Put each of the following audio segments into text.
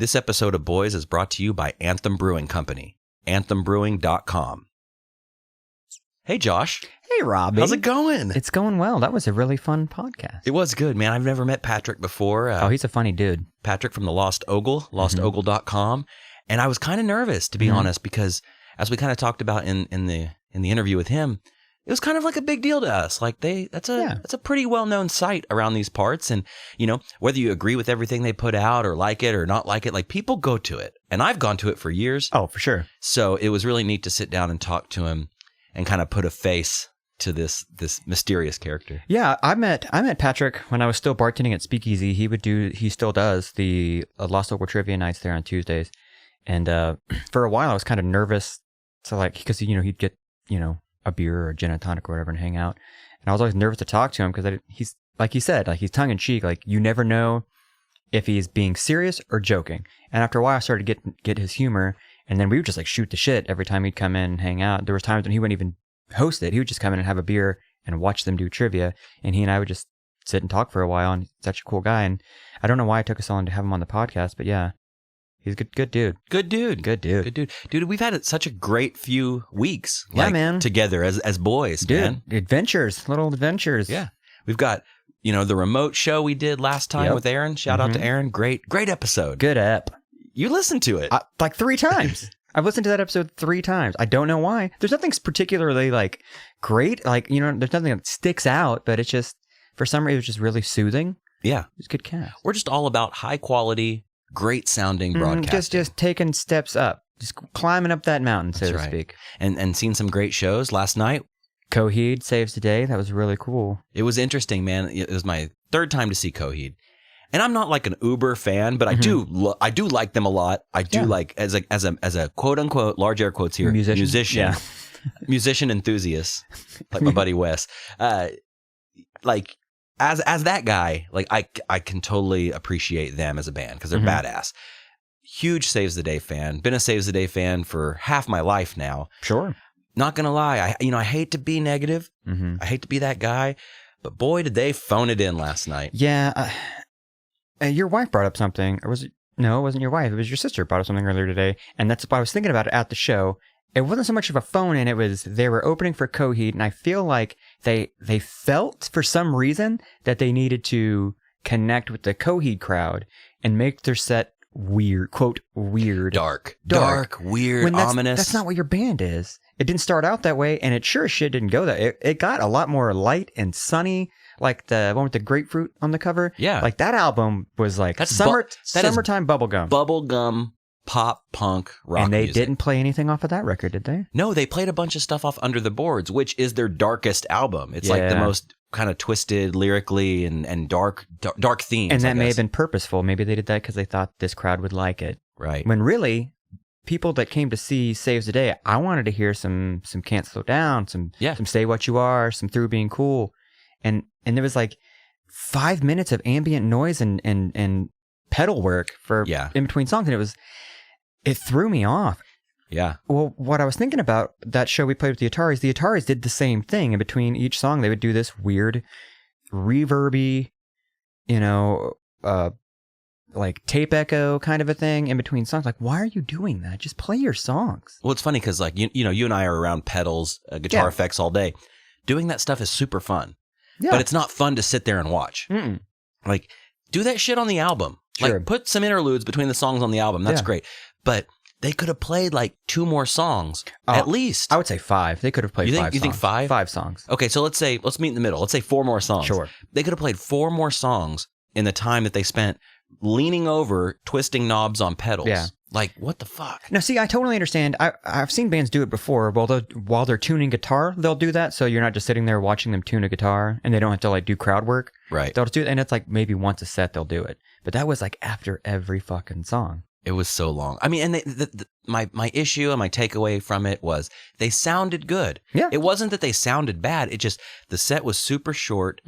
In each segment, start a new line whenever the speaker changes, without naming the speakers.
This episode of Boys is brought to you by Anthem Brewing Company, anthembrewing.com. Hey, Josh.
Hey, Robbie.
How's it going?
It's going well. That was a really fun podcast.
It was good, man. I've never met Patrick before.
He's a funny dude.
Patrick from the Lost Ogle, lostogle.com. And I was kind of nervous, to be honest, because as we kind of talked about in the interview with him, it was kind of like a big deal to us. Like that's a pretty well-known site around these parts. And, you know, whether you agree with everything they put out or like it or not like it, like people go to it. And I've gone to it for years.
Oh, for sure.
So it was really neat to sit down and talk to him and kind of put a face to this mysterious character. Yeah,
I met Patrick when I was still bartending at Speakeasy. He still does the Lost Ogle trivia nights there on Tuesdays. And for a while I was kind of nervous to because he'd get, a beer or a gin and tonic or whatever and hang out. And I was always nervous to talk to him because he's, like he said, he's tongue in cheek. Like, you never know if he's being serious or joking. And after a while I started to get his humor, and then we would just shoot the shit every time he'd come in and hang out. There was times when he wouldn't even host it. He would just come in and have a beer and watch them do trivia. And he and I would just sit and talk for a while, and he's such a cool guy. And I don't know why it took us so long to have him on the podcast, but yeah. He's a good dude.
Good dude. Dude, we've had such a great few weeks.
Man.
Together as boys,
dude,
man.
Little adventures.
Yeah. We've got, the remote show we did last time with Aaron. Shout out to Aaron. Great episode.
Good ep.
You listened to it.
3 times. I've listened to that episode 3 times. I don't know why. There's nothing particularly great. There's nothing that sticks out, but it's just, for some reason, it was just really soothing.
Yeah.
It's good cast.
We're just all about high quality, great sounding broadcasting.
Just taking steps up, just climbing up that mountain, so to speak.
And seen some great shows last night.
Coheed Saves the Day. That was really cool.
It was interesting, man. It was my 3rd time to see Coheed. And I'm not like an uber fan, but I do like them a lot. I do like as a quote unquote large air quotes here musician, musician enthusiast, like my buddy Wes. As that guy, I can totally appreciate them as a band because they're badass. Huge Saves the Day fan. Been a Saves the Day fan for half my life now.
Sure.
Not gonna lie, I hate to be negative. I hate to be that guy, but boy, did they phone it in last night.
Yeah. Your wife brought up something, or was it? No, it wasn't your wife. It was your sister brought up something earlier today, and that's why I was thinking about it at the show. It wasn't so much of a phone in, it was they were opening for Coheed, and I feel like they felt for some reason that they needed to connect with the Coheed crowd and make their set weird, quote, weird.
Dark, weird, ominous.
That's not what your band is. It didn't start out that way, and it sure as shit didn't go that. It got a lot more light and sunny, like the one with the grapefruit on the cover.
Yeah.
Like that album was like summertime bubblegum.
Bubblegum. Pop, punk, rock
And they
music.
didn't play anything off of that record, did they?
No, they played a bunch of stuff off Under the Boards, which is their darkest album. It's like the most kind of twisted lyrically and dark themes.
And that may have been purposeful. Maybe they did that because they thought this crowd would like it.
Right.
When really, people that came to see Saves the Day, I wanted to hear some Can't Slow Down, some Say What You Are, some Through Being Cool. And there was 5 minutes of ambient noise and pedal work for in between songs, and it threw me off.
Yeah.
Well, what I was thinking about that show we played with the Ataris did the same thing. In between each song, they would do this weird reverby, tape echo kind of a thing in between songs. Why are you doing that? Just play your songs.
Well, it's funny because you and I are around pedals, guitar effects all day. Doing that stuff is super fun. Yeah. But it's not fun to sit there and watch.
Mm-mm.
Do that shit on the album.
Sure.
Put some interludes between the songs on the album. That's great. But they could have played 2 more songs at least.
I would say 5. They could have played 5 songs.
You think 5?
5 songs.
Okay, so let's meet in the middle. Let's say 4 more songs.
Sure.
They could have played 4 more songs in the time that they spent leaning over, twisting knobs on pedals.
Yeah.
What the fuck?
Now, see, I totally understand. I've seen bands do it before. While they're tuning guitar, they'll do that. So you're not just sitting there watching them tune a guitar, and they don't have to do crowd work.
Right.
They'll just do it, and it's maybe once a set they'll do it. But that was after every fucking song.
It was so long. I mean, and my issue and my takeaway from it was they sounded good.
Yeah. It
wasn't that they sounded bad. It just, the set was super short,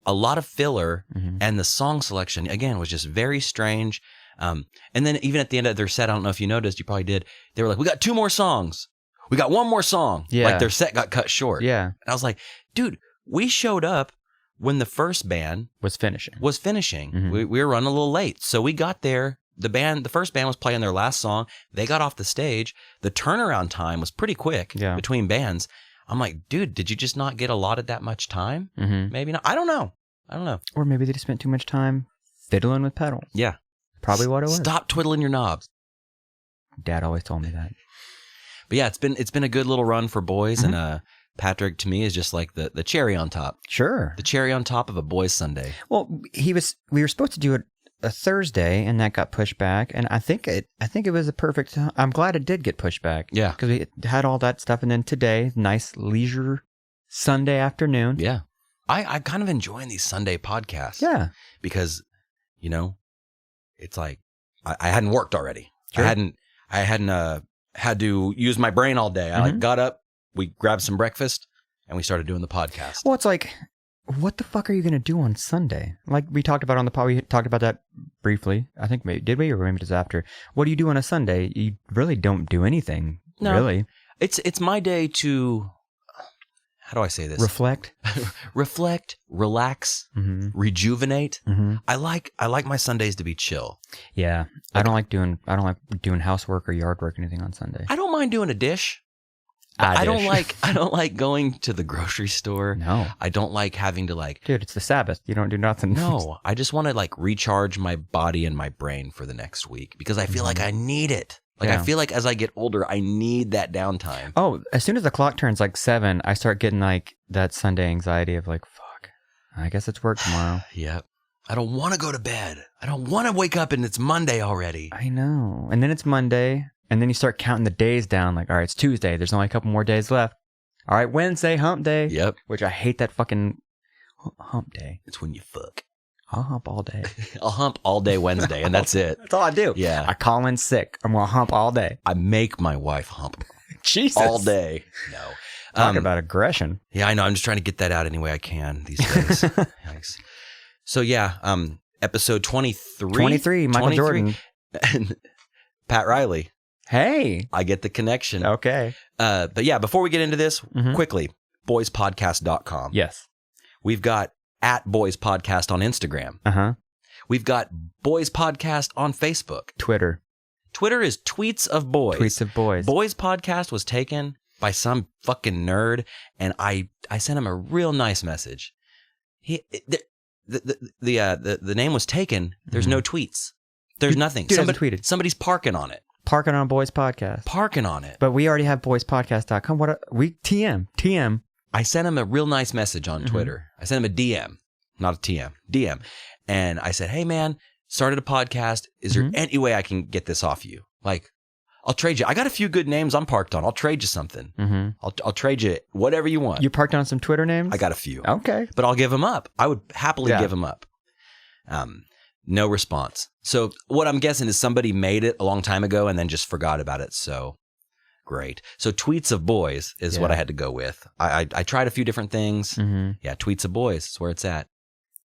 a lot of filler, and the song selection, again, was just very strange. And then even at the end of their set, I don't know if you noticed, you probably did, they were like, we got 2 more songs. We got 1 more song.
Yeah.
Their set got cut short.
Yeah.
And I was like, dude, we showed up when the first band
was finishing.
We were running a little late. So we got there the first band was playing their last song. They got off the stage. The turnaround time was pretty quick between bands. I'm like, dude, did you just not get allotted that much time?
Mm-hmm.
Maybe not. I don't know.
Or maybe they just spent too much time fiddling with pedals.
Yeah.
Probably what it was.
Stop twiddling your knobs.
Dad always told me that.
But yeah, it's been a good little run for boys, and Patrick to me is just like the cherry on top.
Sure.
The cherry on top of a boys' Sunday.
Well, we were supposed to do it a Thursday, and that got pushed back. And I think it was a perfect. I'm glad it did get pushed back.
Yeah,
because we had all that stuff, and then today, nice leisure Sunday afternoon.
Yeah, I kind of enjoying these Sunday podcasts.
Yeah,
because it's like I hadn't worked already.
Sure.
I hadn't had to use my brain all day. I got up, we grabbed some breakfast, and we started doing the podcast.
Well, it's like, what the fuck are you going to do on Sunday? Like we talked about on the pod, we talked about that briefly. I think maybe, did we? Or maybe just after. What do you do on a Sunday? You really don't do anything, really.
It's my day to, how do I say this?
Reflect.
Reflect, relax, rejuvenate.
Mm-hmm.
I like my Sundays to be chill.
Yeah. I don't like doing housework or yard work or anything on Sunday.
I don't mind doing a dish. I don't like going to the grocery store.
No.
I don't like having to
Dude, it's the Sabbath. You don't do nothing.
No, I just want to recharge my body and my brain for the next week because I feel like I need it. I feel like as I get older, I need that downtime.
Oh, as soon as the clock turns 7, I start getting that Sunday anxiety of fuck, I guess it's work tomorrow.
Yep. I don't want to go to bed. I don't want to wake up and it's Monday already.
I know. And then it's Monday. And then you start counting the days down. All right, it's Tuesday. There's only a couple more days left. All right, Wednesday, hump day.
Yep.
Which I hate that fucking hump day.
It's when you fuck.
I'll hump all day.
I'll hump all day Wednesday, and that's it.
That's all I do.
Yeah.
I call in sick. I'm going to hump all day.
I make my wife hump.
Jesus.
All day. No.
Talk about aggression.
Yeah, I know. I'm just trying to get that out any way I can these days. Yikes. So, yeah, episode 23.
23, Michael Jordan.
And Pat Riley.
Hey.
I get the connection.
Okay.
But yeah, before we get into this, quickly, boyspodcast.com.
Yes.
We've got @boyspodcast on Instagram.
Uh-huh.
We've got Boys Podcast on Facebook.
Twitter
is Tweets of Boys.
Tweets of Boys.
Boys Podcast was taken by some fucking nerd, and I sent him a real nice message. The name was taken. There's no tweets. There's nothing.
Dude, tweeted.
Somebody's parking on it.
Parking on Boys Podcast.
Parking on it.
But we already have boyspodcast.com. TM.
I sent him a real nice message on Twitter. I sent him a DM, not a TM, DM. And I said, hey man, started a podcast. Is there any way I can get this off you? I'll trade you. I got a few good names I'm parked on. I'll trade you something. Mm-hmm. I'll trade you whatever you want.
You parked on some Twitter names?
I got a few.
Okay.
But I'll give them up. I would happily give them up. No response. So what I'm guessing is somebody made it a long time ago and then just forgot about it. So great. So Tweets of Boys is what I had to go with. I tried a few different things. Mm-hmm. Yeah, Tweets of Boys is where it's at.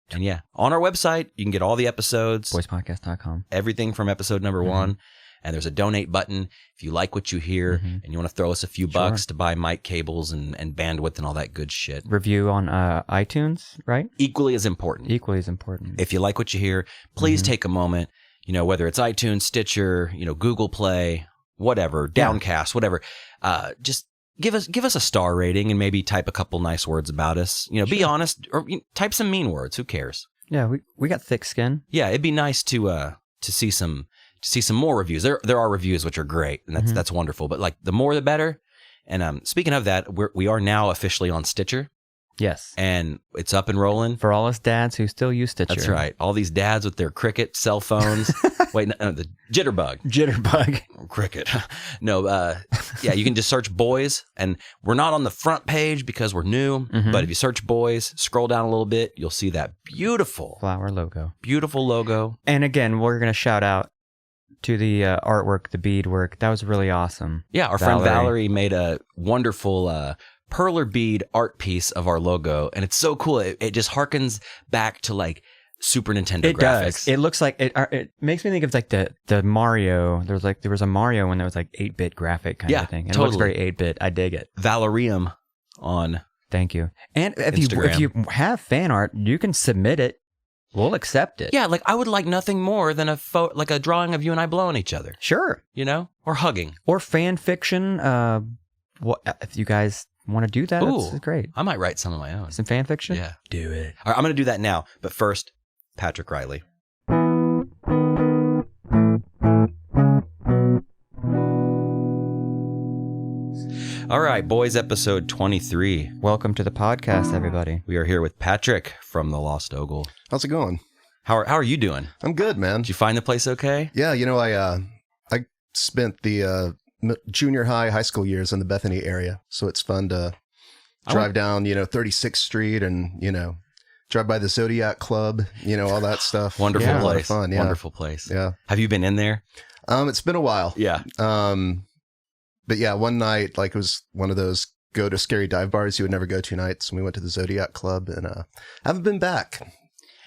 And yeah, on our website, you can get all the episodes.
Boyspodcast.com.
Everything from episode number 1. And there's a donate button if you like what you hear and you want to throw us a few bucks to buy mic cables and bandwidth and all that good shit.
Review on iTunes, right?
Equally as important. If you like what you hear, please take a moment, whether it's iTunes, Stitcher, Google Play, whatever, Downcast, whatever. Just give us a star rating and maybe type a couple nice words about us. Be honest or type some mean words. Who cares?
Yeah, we got thick skin.
Yeah, it'd be nice to see some more reviews. There are reviews which are great, and that's wonderful. But the more the better. And speaking of that, we are now officially on Stitcher.
Yes,
and it's up and rolling
for all us dads who still use Stitcher.
That's right. All these dads with their Cricket cell phones. Wait, no, the Jitterbug. Cricket. No, yeah, you can just search Boys, and we're not on the front page because we're new. But if you search Boys, scroll down a little bit, you'll see that beautiful
flower logo.
Beautiful logo.
And again, we're gonna shout out to the artwork, the beadwork. That was really awesome.
Yeah, our friend Valerie made a wonderful perler bead art piece of our logo, and it's so cool. It just harkens back to Super Nintendo graphics.
Does. It looks like it makes me think of the Mario. There was a Mario when there was 8-bit graphic kind of thing. And totally. It looks very 8-bit. I dig it.
Valerium on.
Thank you. And if you have fan art, you can submit it We'll accept it.
Yeah, like I would like nothing more than like a drawing of you and I blowing each other.
Sure.
You know? Or hugging.
Or fan fiction. If you guys want to do that, that's great.
I might write some of my own.
Some fan fiction?
Yeah.
Do it.
All right, I'm going to do that now. But first, Patrick Riley. All right, boys, episode 23.
Welcome to the podcast, everybody.
We are here with Patrick from the Lost Ogle.
How's it going?
How are you doing?
I'm good, man.
Did you find the place okay?
Yeah, I spent the junior high school years in the Bethany area, so it's fun to drive down, 36th Street and, drive by the Zodiac Club, all that stuff.
Wonderful
place.
place.
A lot of fun, yeah.
Wonderful place.
Yeah.
Have you been in there?
It's been a while.
Yeah.
But yeah, one night, it was one of those go to scary dive bars you would never go to nights, and we went to the Zodiac Club, and haven't been back.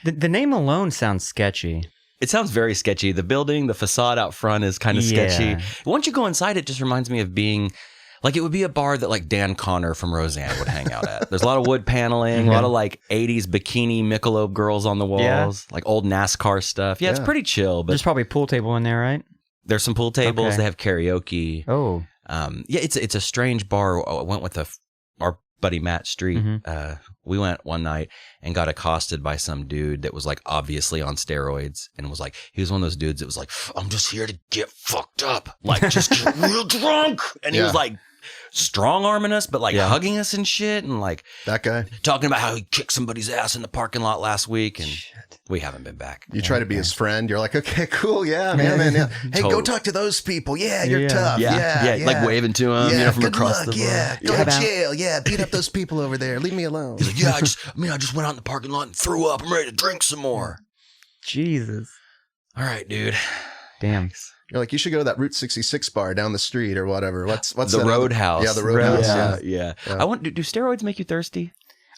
The name alone sounds sketchy.
It sounds very sketchy. The building, the facade out front is kind of sketchy. Once you go inside, it just reminds me of being like it would be a bar that like Dan Connor from Roseanne would hang out at. There's a lot of wood paneling, a lot of like 80s bikini Michelob girls on the walls, like old NASCAR stuff. Yeah, it's pretty chill. But
there's probably a pool table in there, right?
There's some pool tables.
Okay.
They have karaoke.
Oh.
Yeah, it's a strange bar. I went with our buddy Matt Street. We went one night and got accosted by some dude that was like obviously on steroids and was like, he was one of those dudes that was like, I'm just here to get fucked up, like just get real drunk. And he was like strong arming us, but like hugging us and shit, and like
that guy
talking about how he kicked somebody's ass in the parking lot last week, and we haven't been back.
You try to be his friend. You're like, okay, cool, yeah, man. Yeah. Hey, go talk to those people. Yeah, you're tough. Yeah,
like waving to him, from across the room.
Yeah, go to jail. Yeah, beat up those people over there. Leave me alone.
He's like, I just went out in the parking lot and threw up. I'm ready to drink some more.
Jesus.
All right, dude.
Damn.
You're like, you should go to that Route 66 bar down the street or whatever. What's
the Roadhouse?
Yeah, the Roadhouse.
Yeah. I want. Do steroids make you thirsty?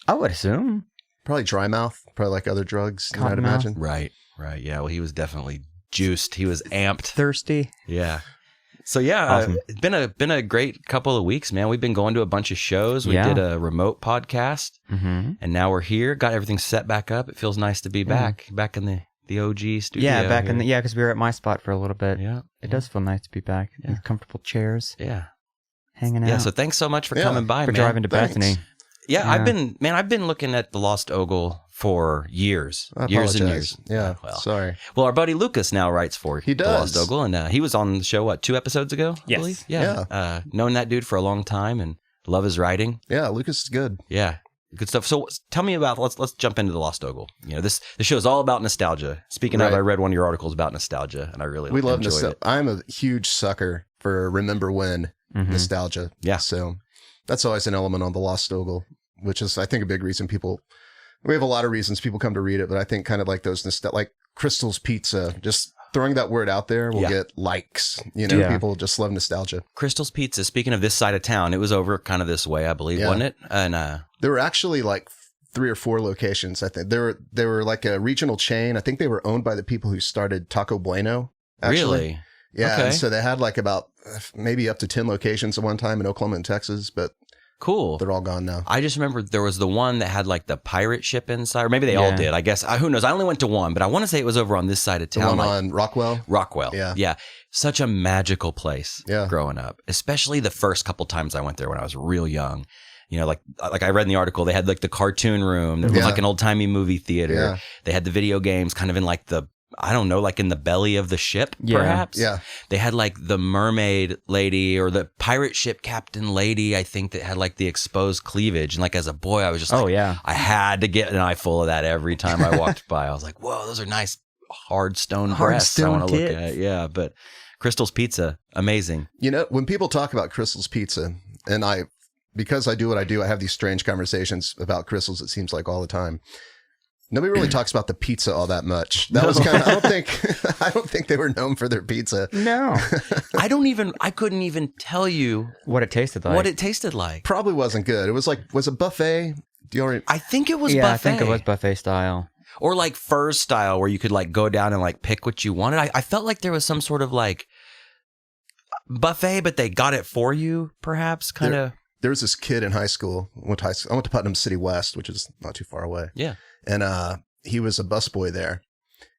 I would assume.
Probably dry mouth. Probably like other drugs. You might imagine.
Right. Yeah. Well, he was definitely juiced. He was amped.
Thirsty.
Yeah. So yeah,
awesome.
It's been a great couple of weeks, man. We've been going to a bunch of shows. We did a remote podcast, and now we're here. Got everything set back up. It feels nice to be back in the OG studio.
Yeah, back in because we were at my spot for a little bit.
Yeah,
it does feel nice to be back. Yeah. Comfortable chairs.
Yeah,
hanging out.
Yeah. So thanks so much for coming by,
for
man.
driving to Bethany.
Yeah, I've been looking at the Lost Ogle for years and years.
Yeah, sorry.
Well, our buddy Lucas now writes for
the
Lost Ogle, and he was on the show 2 episodes ago.
Yes.
I believe? Yeah. Known that dude for a long time and love his writing.
Yeah, Lucas is good.
Yeah, good stuff. So tell me about let's jump into the Lost Ogle. This show is all about nostalgia. Speaking of, I read one of your articles about nostalgia, and I really love nostalgia.
I'm a huge sucker for remember when nostalgia.
Yeah.
So that's always an element on the Lost Ogle, which is, I think, a big reason we have a lot of reasons people come to read it, but I think kind of like those, like Crystal's Pizza, just throwing that word out there will get likes. People just love nostalgia.
Crystal's Pizza, speaking of this side of town, it was over kind of this way, I believe, wasn't it? And
there were actually like 3 or 4 locations, I think. They were like a regional chain. I think they were owned by the people who started Taco Bueno, actually.
Really?
Yeah,
okay.
And so they had like about maybe up to 10 locations at one time in Oklahoma and Texas, but
cool.
They're all gone now.
I just remember there was the one that had like the pirate ship inside, or maybe they all did. I guess who knows? I only went to one, but I want to say it was over on this side of town.
The one on Rockwell.
Rockwell. Yeah. Such a magical place. Growing up, especially the first couple times I went there when I was real young. Like I read in the article, they had like the cartoon room that was like an old timey movie theater. Yeah. They had the video games kind of in like like in the belly of the ship, perhaps.
Yeah.
They had like the mermaid lady or the pirate ship captain lady, I think, that had like the exposed cleavage. And like as a boy, I was just like, I had to get an eyeful of that every time I walked by. I was like, whoa, those are nice hard stone breasts I want to look at. Yeah. But Crystal's Pizza, amazing.
When people talk about Crystal's Pizza, and because I do what I do, I have these strange conversations about Crystal's, it seems like all the time. Nobody really talks about the pizza all that much. That was kind of, I don't think they were known for their pizza.
No.
I couldn't even tell you
what it tasted like.
Probably wasn't good. It was it buffet?
I think it was buffet.
I think it was buffet style.
Or like Furs style where you could like go down and like pick what you wanted. I felt like there was some sort of like buffet, but they got it for you, perhaps, kind of.
There was this kid in high school. I went to Putnam City West, which is not too far away.
Yeah.
And he was a busboy there,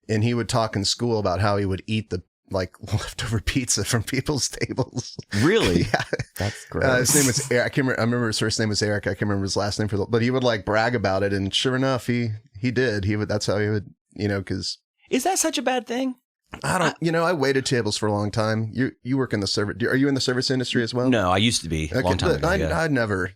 and he would talk in school about how he would eat the leftover pizza from people's tables.
Really?
Yeah.
That's great.
His name was Eric. I remember his first name was Eric. I can't remember his last name but he would like brag about it, and sure enough, he did. That's how he would, because.
Is that such a bad thing?
I don't, I waited tables for a long time. You work in the service. Are you in the service industry as well?
No, I used to be a long time ago.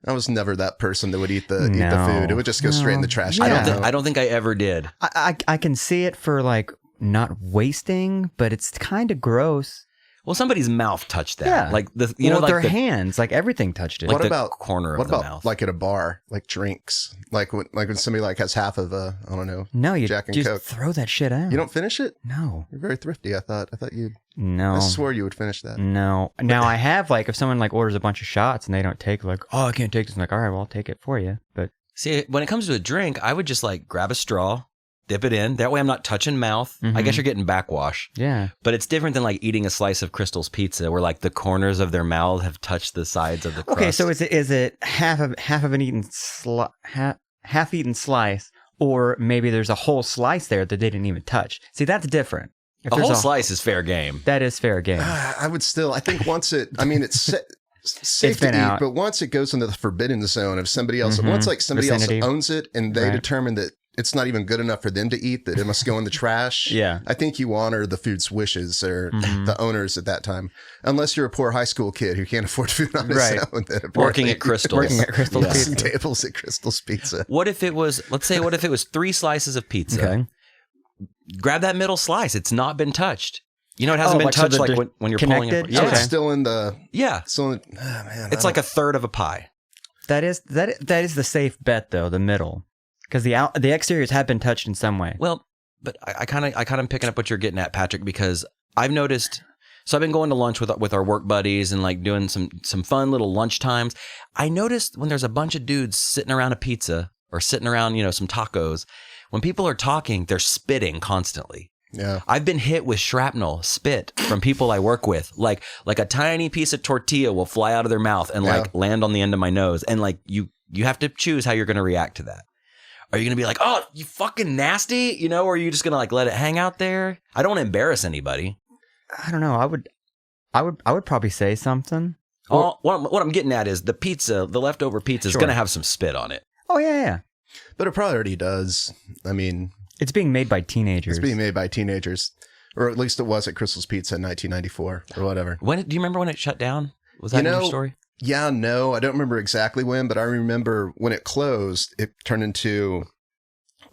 I was never that person that would eat the food. It would just go straight in the trash.
Yeah.
I don't think I ever did.
I can see it for like not wasting, but it's kind of gross.
Well, somebody's mouth touched that.
Yeah.
Like
their hands, like everything touched it.
Like
what about
corner of the mouth?
Like at a bar, like drinks, like when somebody like has half of a, I don't know.
No, you
Jack and
just
Coke.
throw that shit out.
You don't finish it?
No.
You're very thrifty. I thought you.
No.
I swore you would finish that.
No. Now I have if someone orders a bunch of shots and they don't take oh, I can't take this. I'm like, all right, well, I'll take it for you. But
see, when it comes to a drink, I would just grab a straw, dip it in. That way I'm not touching mouth.
Mm-hmm.
I guess you're getting backwash.
Yeah.
But it's different than eating a slice of Crystal's pizza where the corners of their mouth have touched the sides of the crust.
Okay, so is it half of an eaten half eaten slice, or maybe there's a whole slice there that they didn't even touch? See, that's different. If
a
there's
whole slice is fair game.
That is fair game.
I think once it's safe
It's been
to eat,
out.
but once it goes into the forbidden zone of somebody else,
Mhm.
once somebody
Vicinity.
else owns it and they
Right.
determine that it's not even good enough for them to eat, that it must go in the trash.
Yeah.
I think you honor the food's wishes or
Mhm.
the owners at that time, unless you're a poor high school kid who can't afford food on his
Right.
own.
Working at Crystal's.
Working at Crystal's
Yeah.
Pizza.
Tables at Crystal's Pizza.
What if it was 3 slices of pizza?
Okay.
Grab that middle slice. It's not been touched. It hasn't been
so
touched
they're
when you're
connected?
pulling it.
So
Yeah.
it's still in the.
Yeah.
Oh man,
It's like a third of a pie.
That is the safe bet though, the middle, because the exteriors have been touched in some way.
Well, but I kind of am picking up what you're getting at, Patrick, because I've noticed. So I've been going to lunch with our work buddies and doing some fun little lunch times. I noticed when there's a bunch of dudes sitting around a pizza or sitting around some tacos, when people are talking, they're spitting constantly.
Yeah.
I've been hit with shrapnel spit from people I work with. Like a tiny piece of tortilla will fly out of their mouth and land on the end of my nose. And you have to choose how you're going to react to that. Are you going to be like, oh, you fucking nasty, or are you just going to let it hang out there? I don't want to embarrass anybody.
I don't know. I would probably say something.
What I'm getting at is the leftover pizza is
Sure.
going to have some spit on it.
Oh yeah.
But it probably already does. I mean,
It's being made by teenagers.
it's being made by teenagers, or at least it was at Crystal's Pizza in 1994 or whatever.
Do you remember when it shut down? Was that in your story?
Yeah, no, I don't remember exactly when, but I remember when it closed, it turned into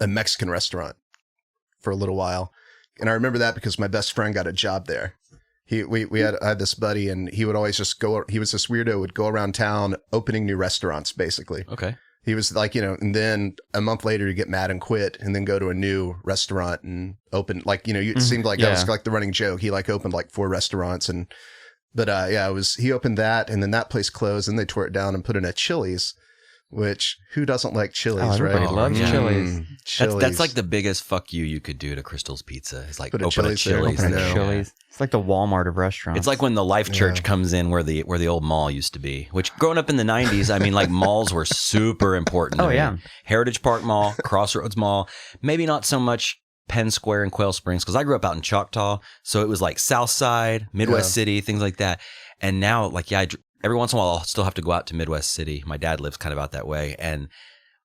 a Mexican restaurant for a little while. And I remember that because my best friend got a job there. I had this buddy, and he would always just go, he was this weirdo, would go around town opening new restaurants, basically.
Okay.
He was and then a month later you get mad and quit and then go to a new restaurant and open, it seemed like that was the running joke. He opened 4 restaurants he opened that, and then that place closed, and they tore it down and put in a Chili's, which who doesn't like Chili's, right?
Everybody loves
yeah.
Chili's.
Chili's.
That's the biggest fuck you could do to Crystal's Pizza. Is
Put a
open a
Chili's there.
Chili's.
Open a
there.
Chili's. It's like the Walmart of restaurants.
It's like when the Life Church comes in where the old mall used to be, which growing up in the 90s, I mean, malls were super important.
Oh,
to me.
yeah.
Heritage Park Mall, Crossroads Mall, maybe not so much Penn Square and Quail Springs, because I grew up out in Choctaw. So it was South Side, Midwest City, things like that. And now, every once in a while, I'll still have to go out to Midwest City. My dad lives kind of out that way. And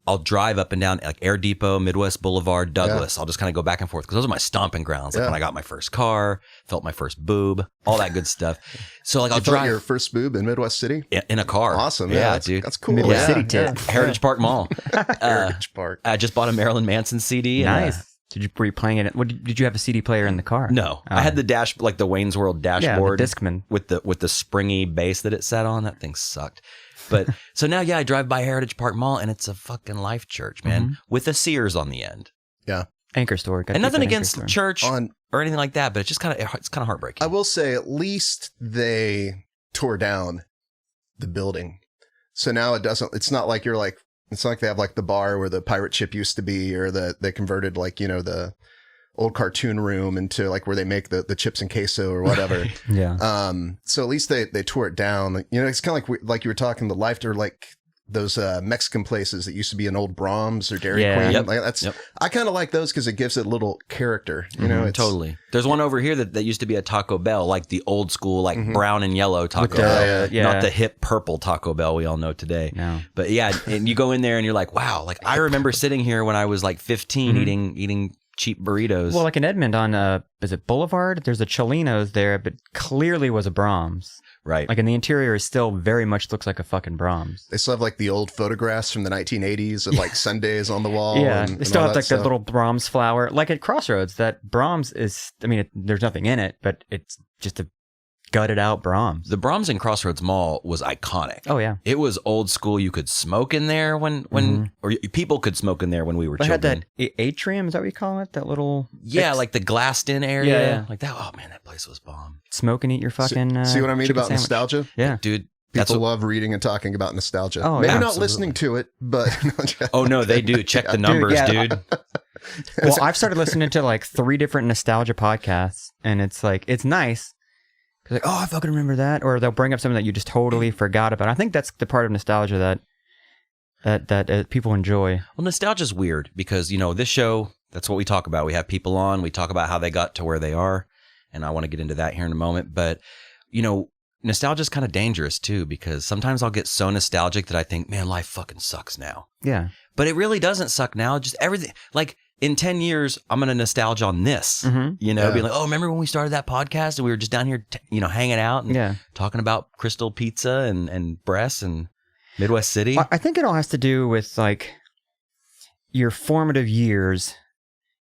I'll drive up and down Air Depot, Midwest Boulevard, Douglas. I'll just kind of go back and forth because those are my stomping grounds. When I got my first car, felt my first boob, all that good stuff. So I'll drive
your first boob in Midwest City
in a car.
Awesome.
Yeah,
that's,
dude.
That's cool.
Midwest City
yeah.
tip.
Heritage Park Mall.
Heritage Park.
I just bought a Marilyn Manson CD.
nice. Were you playing it? Did you have a CD player in the car?
No, I had the the Wayne's World dashboard.
Yeah, the Discman.
with the springy bass that it sat on. That thing sucked. But so now, I drive by Heritage Park Mall, and it's a fucking Life Church, man, with a Sears on the end.
Yeah.
Anchor store.
And nothing against church or anything like that, but it's just kind of heartbreaking.
I will say, at least they tore down the building, so now it's not like you're it's not like they have the bar where the pirate ship used to be, or they converted the old cartoon room into where they make the chips and queso or whatever.
Yeah.
So at least they tore it down. It's kind of like you were talking, the Life, or those Mexican places that used to be an old Brahms or Dairy
Yeah.
Queen.
Yep.
Like that's
Yep.
I kind of like those because it gives it a little character. You know, it's
Totally. There's one over here that used to be a Taco Bell, like the old school, like brown and yellow Taco Bell. Not the hip purple Taco Bell we all know today.
No.
But yeah, and you go in there and you're like, wow, like I remember sitting here when I was like 15 eating cheap burritos.
Well, like in Edmond on, is it Boulevard? There's a Cholino's there, but clearly was a Brahms.
Right.
Like, and the interior is still very much looks like a fucking Brahms.
They still have like the old photographs from the 1980s of like Sundays on the wall.
Yeah,
and
they still
all
have
that
like
stuff.
that little Brahms flower. Like at Crossroads, that Brahms is, I mean, there's nothing in it, but it's just a gutted out Brahms.
The Brahms in Crossroads Mall was iconic.
Oh, yeah.
It was old school. You could smoke in there when or people could smoke in there when we were
They had
children.
that atrium, is that what you call it? That little
Like the glassed in area.
Yeah.
Like that. Oh man, that place was bomb.
smoke and eat your fucking
See what I mean
chicken
about
sandwich.
nostalgia?
Yeah.
Dude, that's
People
what,
love reading and talking about nostalgia.
Oh,
Maybe
yeah.
not
Absolutely.
listening to it, but
oh no, they do. Check the numbers,
yeah.
dude.
Well, I've started listening to like 3 different nostalgia podcasts, and it's like, it's nice. 'Cause like, oh, I fucking remember that. Or they'll bring up something that you just totally forgot about. I think that's the part of nostalgia that people enjoy.
Well, nostalgia's weird because, this show, that's what we talk about. We have people on, we talk about how they got to where they are, and I want to get into that here in a moment. But, nostalgia's kind of dangerous too, because sometimes I'll get so nostalgic that I think, man, life fucking sucks now.
Yeah.
But it really doesn't suck now. Just everything, like in 10 years, I'm going to nostalgia on this,
Mm-hmm.
Yeah.
be like, oh, remember when we started that podcast and we were just down here, hanging out and
Yeah.
talking about Crystal Pizza and breasts and Midwest City.
I think it all has to do with like your formative years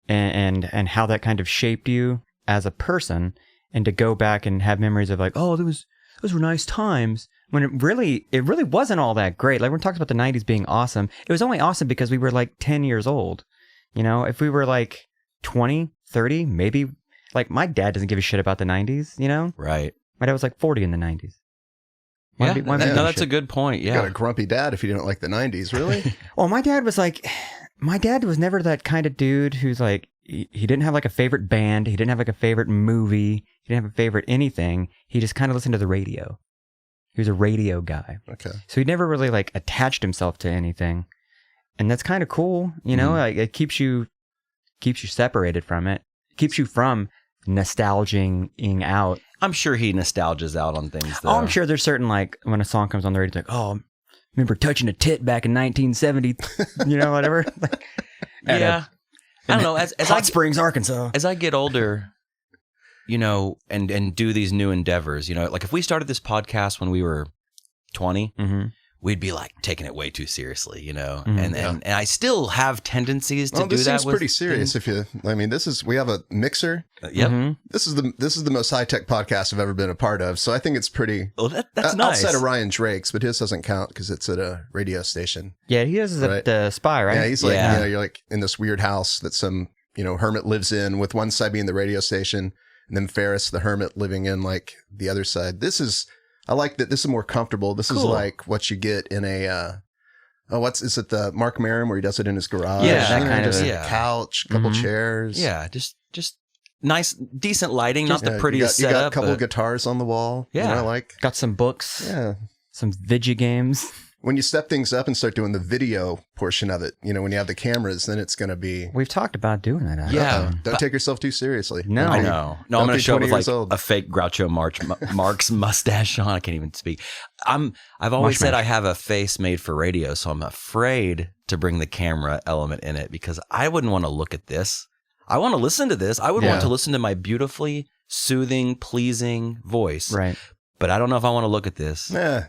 and how that kind of shaped you as a person, and to go back and have memories of like, oh, those were nice times, when it really wasn't all that great. Like, when we talked about the 90s being awesome, it was only awesome because we were like 10 years old. If we were like 20, 30, maybe, like, my dad doesn't give a shit about the 90s,
Right.
My dad was like 40 in the 90s.
Yeah,
Why be
that's
shit?
a good point.
you got a
Yeah.
grumpy dad if you didn't like the 90s, really?
Well, my dad was never that kind of dude who's like, he didn't have like a favorite band. He didn't have like a favorite movie. He didn't have a favorite anything. He just kind of listened to the radio. He was a radio guy.
Okay.
So he never really like attached himself to anything. And that's kind of cool. Like, it keeps you separated from it. It keeps you from nostalging out.
I'm sure he nostalgias out on things, though.
Oh, I'm sure there's certain, like, when a song comes on the radio, it's like, oh, remember touching a tit back in 1970, whatever. Like,
Yeah. I don't know. As
Hot Springs, Arkansas.
as I get older, and do these new endeavors, like if we started this podcast when we were 20,
Mm-hmm.
we'd be like taking it way too seriously,
Mhm.
and I still have tendencies to
Well,
do
this
that.
seems pretty serious. We have a mixer.
Yep.
Mm-hmm.
This is the most high tech podcast I've ever been a part of. So I think it's pretty.
Well, that's nice.
Outside of Ryan Drake's, but his doesn't count because it's at a radio station.
Yeah, he is
Right.
at Spy, right?
Yeah, he's like,
Yeah.
you're like in this weird house that some, hermit lives in, with one side being the radio station, and then Ferris, the hermit, living in like the other side. I like that. This is more comfortable. This is
Cool.
like what you get in a, is it the Mark Maron where he does it in his garage?
Yeah, that
kind of
just
a-
a couch, couple
Mhm.
chairs.
Yeah, just nice, decent lighting, not the
Yeah,
prettiest
you got
setup.
a couple
but-
guitars on the wall.
Yeah.
I like.
Got some books,
Yeah.
some video games.
When you step things up and start doing the video portion of it, when you have the cameras, then it's going to be.
We've talked about doing that.
Yeah.
Don't take yourself too seriously.
No.
I
Don't be-
know. No,
don't
I'm going
be
to show up
20
with like
years old.
a fake Groucho Marx mustache on. I can't even speak. I've always said
Mushmash.
I have a face made for radio, so I'm afraid to bring the camera element in it because I wouldn't want to look at this. I want to listen to this. I would
Yeah.
want to listen to my beautifully soothing, pleasing voice.
Right.
But I don't know if I want to look at this.
Yeah.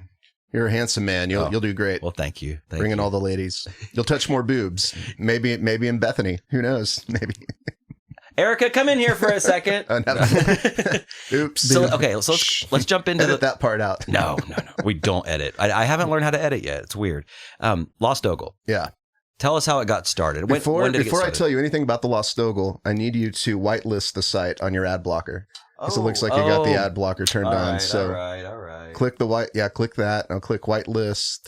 You're a handsome man. You'll do great.
Well, thank you.
Bring in all the ladies. You'll touch more boobs. Maybe in Bethany. Who knows? Maybe.
Erica, come in here for a second.
Oops.
So let's jump into
Edit that part out.
No. We don't edit. I haven't learned how to edit yet. It's weird. Lost Ogle.
Yeah.
Tell us how it got started. When did it get
Before I
started?
tell you anything about the Lost Ogle, I need you to whitelist the site on your ad blocker. Because it looks like you got the ad blocker turned on. So
all right.
click the click that. I'll click whitelist.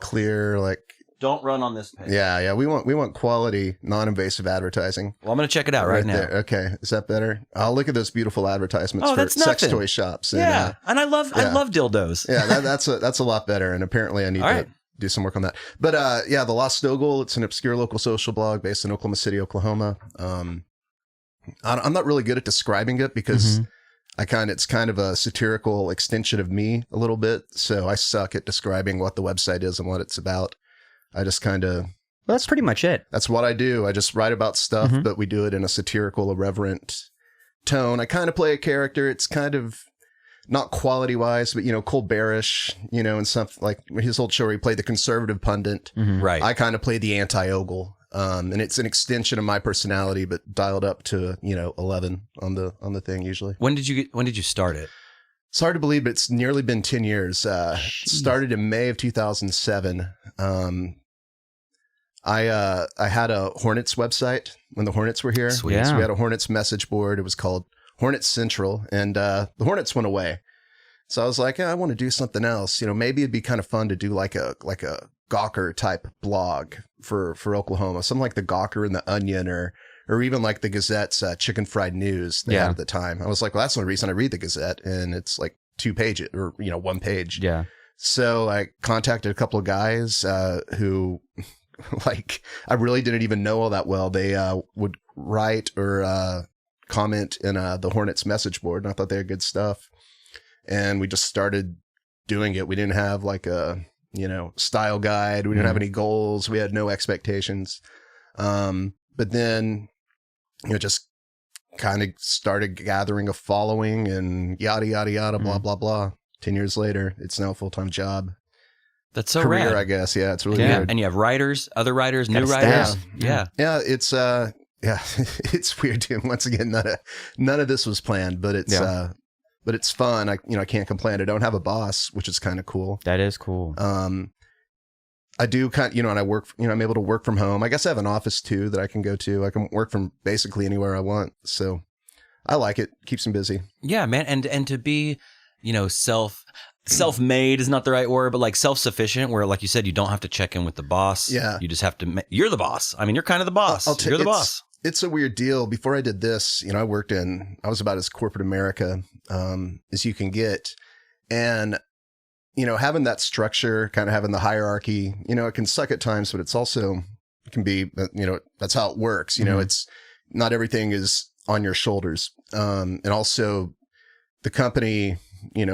Clear, like
Don't run on this page.
Yeah. We want quality, non-invasive advertising.
Well, I'm going to check it out right now.
There. Okay. Is that better? I'll look at those beautiful advertisements for sex toy shops.
Yeah. And I love dildos.
Yeah. That's a lot better. And apparently I need to do some work on that. But the Lost Ogle, it's an obscure local social blog based in Oklahoma City, Oklahoma. I'm not really good at describing it because it's kind of a satirical extension of me a little bit. So I suck at describing what the website is and what it's about. I just kind of...
Well, that's pretty much it.
That's what I do. I just write about stuff, but we do it in a satirical, irreverent tone. I kind of play a character. It's kind of not quality-wise, but, Colbert-ish, and something like his old show where he played the conservative pundit.
Right.
I kind of play the anti-Ogle. And it's an extension of my personality, but dialed up to, 11 on the thing usually.
When did you start it?
It's hard to believe, but it's nearly been 10 years. Started in May of 2007. I had a Hornets website when the Hornets were here.
Sweet.
Yeah.
So we had a Hornets message board. It was called Hornets Central, and the Hornets went away. So I was like, I want to do something else. Maybe it'd be kind of fun to do like a Gawker type blog for Oklahoma, something like the Gawker and the Onion, or even like the Gazette's Chicken Fried News they had at the time. I was like, well, that's the only reason I read the Gazette, and it's like 2 pages or 1 page.
Yeah.
So I contacted a couple of guys who, like, I really didn't even know all that well. They would write or comment in the Hornets message board, and I thought they had good stuff. And we just started doing it. We didn't have like a style guide. We didn't have any goals. We had no expectations. But then, just kind of started gathering a following and yada, yada, yada, blah, blah, blah. 10 years later, it's now a full-time job.
That's so
Career,
rad.
I guess. Yeah, it's really
Yeah.
weird.
And you have writers, other writers, new
Got a
writers.
staff.
Yeah.
Yeah, it's it's weird too. Once again, none of this was planned, but it's but it's fun. I can't complain. I don't have a boss, which is kind of cool.
That is cool.
I do and I work, I'm able to work from home. I guess I have an office too that I can go to. I can work from basically anywhere I want. So I like it. Keeps me busy.
Yeah, man. And to be, self-made is not the right word, but like self-sufficient, where like you said, you don't have to check in with the boss.
Yeah.
You just have to, you're the boss. I mean, you're kind of the boss. You're the boss.
It's a weird deal. Before I did this, I was about as corporate America as you can get. And, having that structure, kind of having the hierarchy, it can suck at times, but it can be, that's how it works. It's not everything is on your shoulders. And also the company,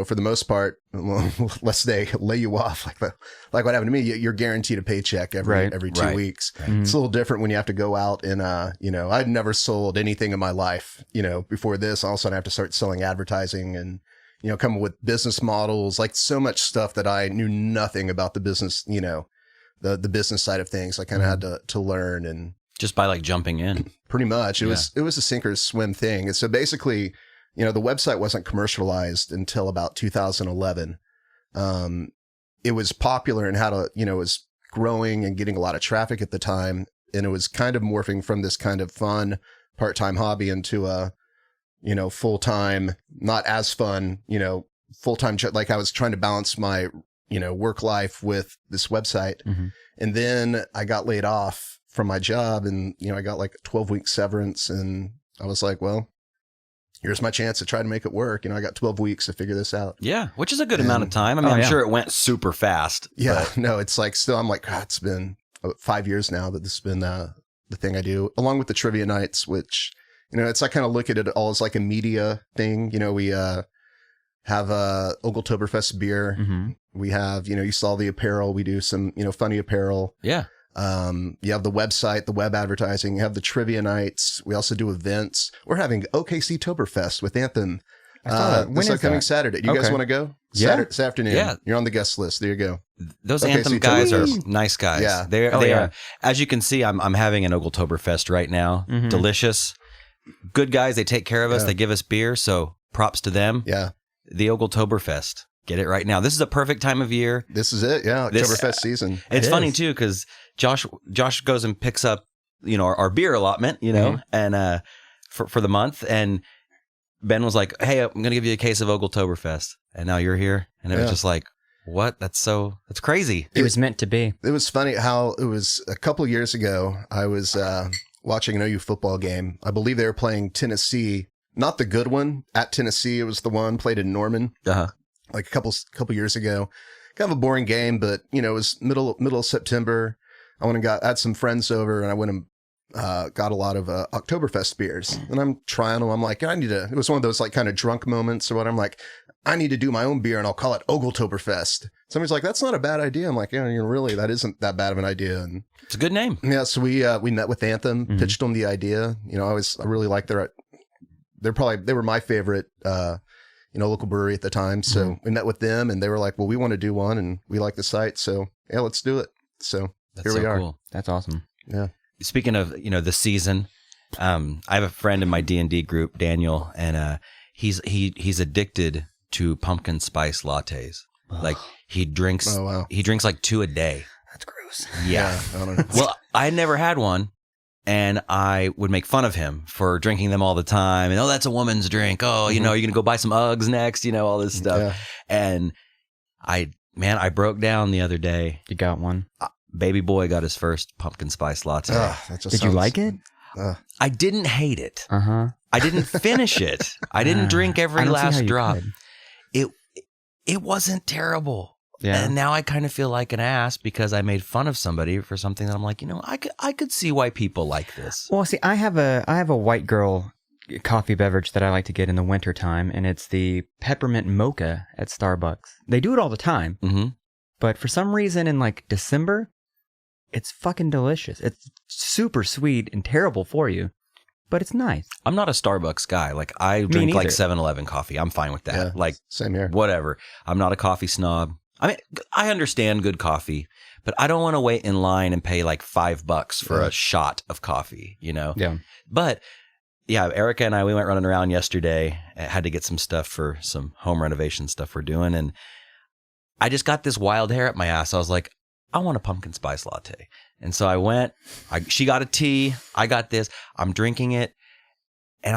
for the most part, unless they lay you off like what happened to me, you're guaranteed a paycheck every 2 weeks.
Right.
It's a little different when you have to go out and, I'd never sold anything in my life, before this. All of a sudden I have to start selling advertising and, come up with business models, like so much stuff that I knew nothing about the business, the business side of things. I kind of had to learn, and
Just by like jumping in.
pretty much it was a sink or swim thing. And so basically, the website wasn't commercialized until about 2011. It was popular and it was growing and getting a lot of traffic at the time. And it was kind of morphing from this kind of fun part-time hobby into a, full-time, not as fun, full-time, like I was trying to balance my, work life with this website.
Mm-hmm.
And then I got laid off from my job, and, I got like a 12-week severance, and I was like, well, here's my chance to try to make it work. I got 12 weeks to figure this out.
Yeah, which is a good amount of time. I mean, I'm sure it went super fast.
Yeah, no, it's like still, I'm like, God, it's been 5 years now that this has been the thing I do, along with the trivia nights, which, it's I kind of look at it all as like a media thing. We have Ogletoberfest beer.
Mm-hmm.
We have, you saw the apparel. We do some, funny apparel.
Yeah.
You have the website, the web advertising. You have the trivia nights. We also do events. We're having OKC Toberfest with Anthem this upcoming Saturday. Do you guys want to go?
Yeah.
Saturday, this afternoon.
Yeah.
You're on the guest list. There you go.
Those
Okay,
Anthem
so
guys are
Toberfest.
nice guys.
Yeah.
They
yeah.
are. As you can see, I'm having an Ogletoberfest right now.
Mhm.
Delicious. Good guys. They take care of us.
Yeah.
They give us beer. So props to them.
Yeah.
The Ogletoberfest. Get it right now. This is a perfect time of year.
This is it. Yeah.
This-
Oktoberfest season.
It's
It
funny
is.
too, because Josh goes and picks up, our beer allotment, and for the month. And Ben was like, "Hey, I'm gonna give you a case of Ogletoberfest," and now you're here, and it was
Yeah.
just like, What? That's crazy.
It was meant to be.
It was funny how it was a couple of years ago. I was watching an OU football game. I believe they were playing Tennessee, not the good one at Tennessee. It was the one played in Norman, like a couple years ago. Kind of a boring game, but it was middle of September. I went and had some friends over, and I went and got a lot of Oktoberfest beers, and I'm trying them. I'm like, it was one of those like kind of drunk moments or what. I'm like, I need to do my own beer, and I'll call it Ogletoberfest. Somebody's like, that's not a bad idea. I'm like, really, that isn't that bad of an idea. And
it's a good name.
Yeah. So we met with Anthem, pitched them the idea. I really like they were my favorite, local brewery at the time. So we met with them, and they were like, well, we want to do one, and we like the site. So yeah, let's do it. So here we are.
Cool.
That's awesome.
Yeah.
Speaking of, the season, I have a friend in my D&D group, Daniel, and he's addicted to pumpkin spice lattes. Like he drinks like 2 a day.
That's gross.
Yeah.
I don't know.
Well, I never had one, and I would make fun of him for drinking them all the time. And that's a woman's drink. Oh, you're going to go buy some Uggs next, all this stuff.
Yeah.
And I broke down the other day.
You got one?
Baby boy got his first pumpkin spice latte.
Did you like it?
I didn't hate it.
I
didn't finish it. I didn't drink every last drop. It wasn't terrible.
Yeah.
And now I kind of feel like an ass because I made fun of somebody for something that I'm like, I could see why people like this.
Well, see, I have a white girl coffee beverage that I like to get in the wintertime, and it's the peppermint mocha at Starbucks. They do it all the time.
Mm-hmm.
But for some reason in like December, it's fucking delicious. It's super sweet and terrible for you, but it's nice.
I'm not a Starbucks guy. Like I drink like 7-Eleven coffee. I'm fine with that.
Yeah,
like
same here.
Whatever. I'm not a coffee snob. I mean, I understand good coffee, but I don't want to wait in line and pay like $5 for a shot of coffee,
Yeah.
But yeah, Erica and we went running around yesterday. Had to get some stuff for some home renovation stuff we're doing. And I just got this wild hair up my ass. I was like, I want a pumpkin spice latte. And so I went, she got a tea. I got this. I'm drinking it. And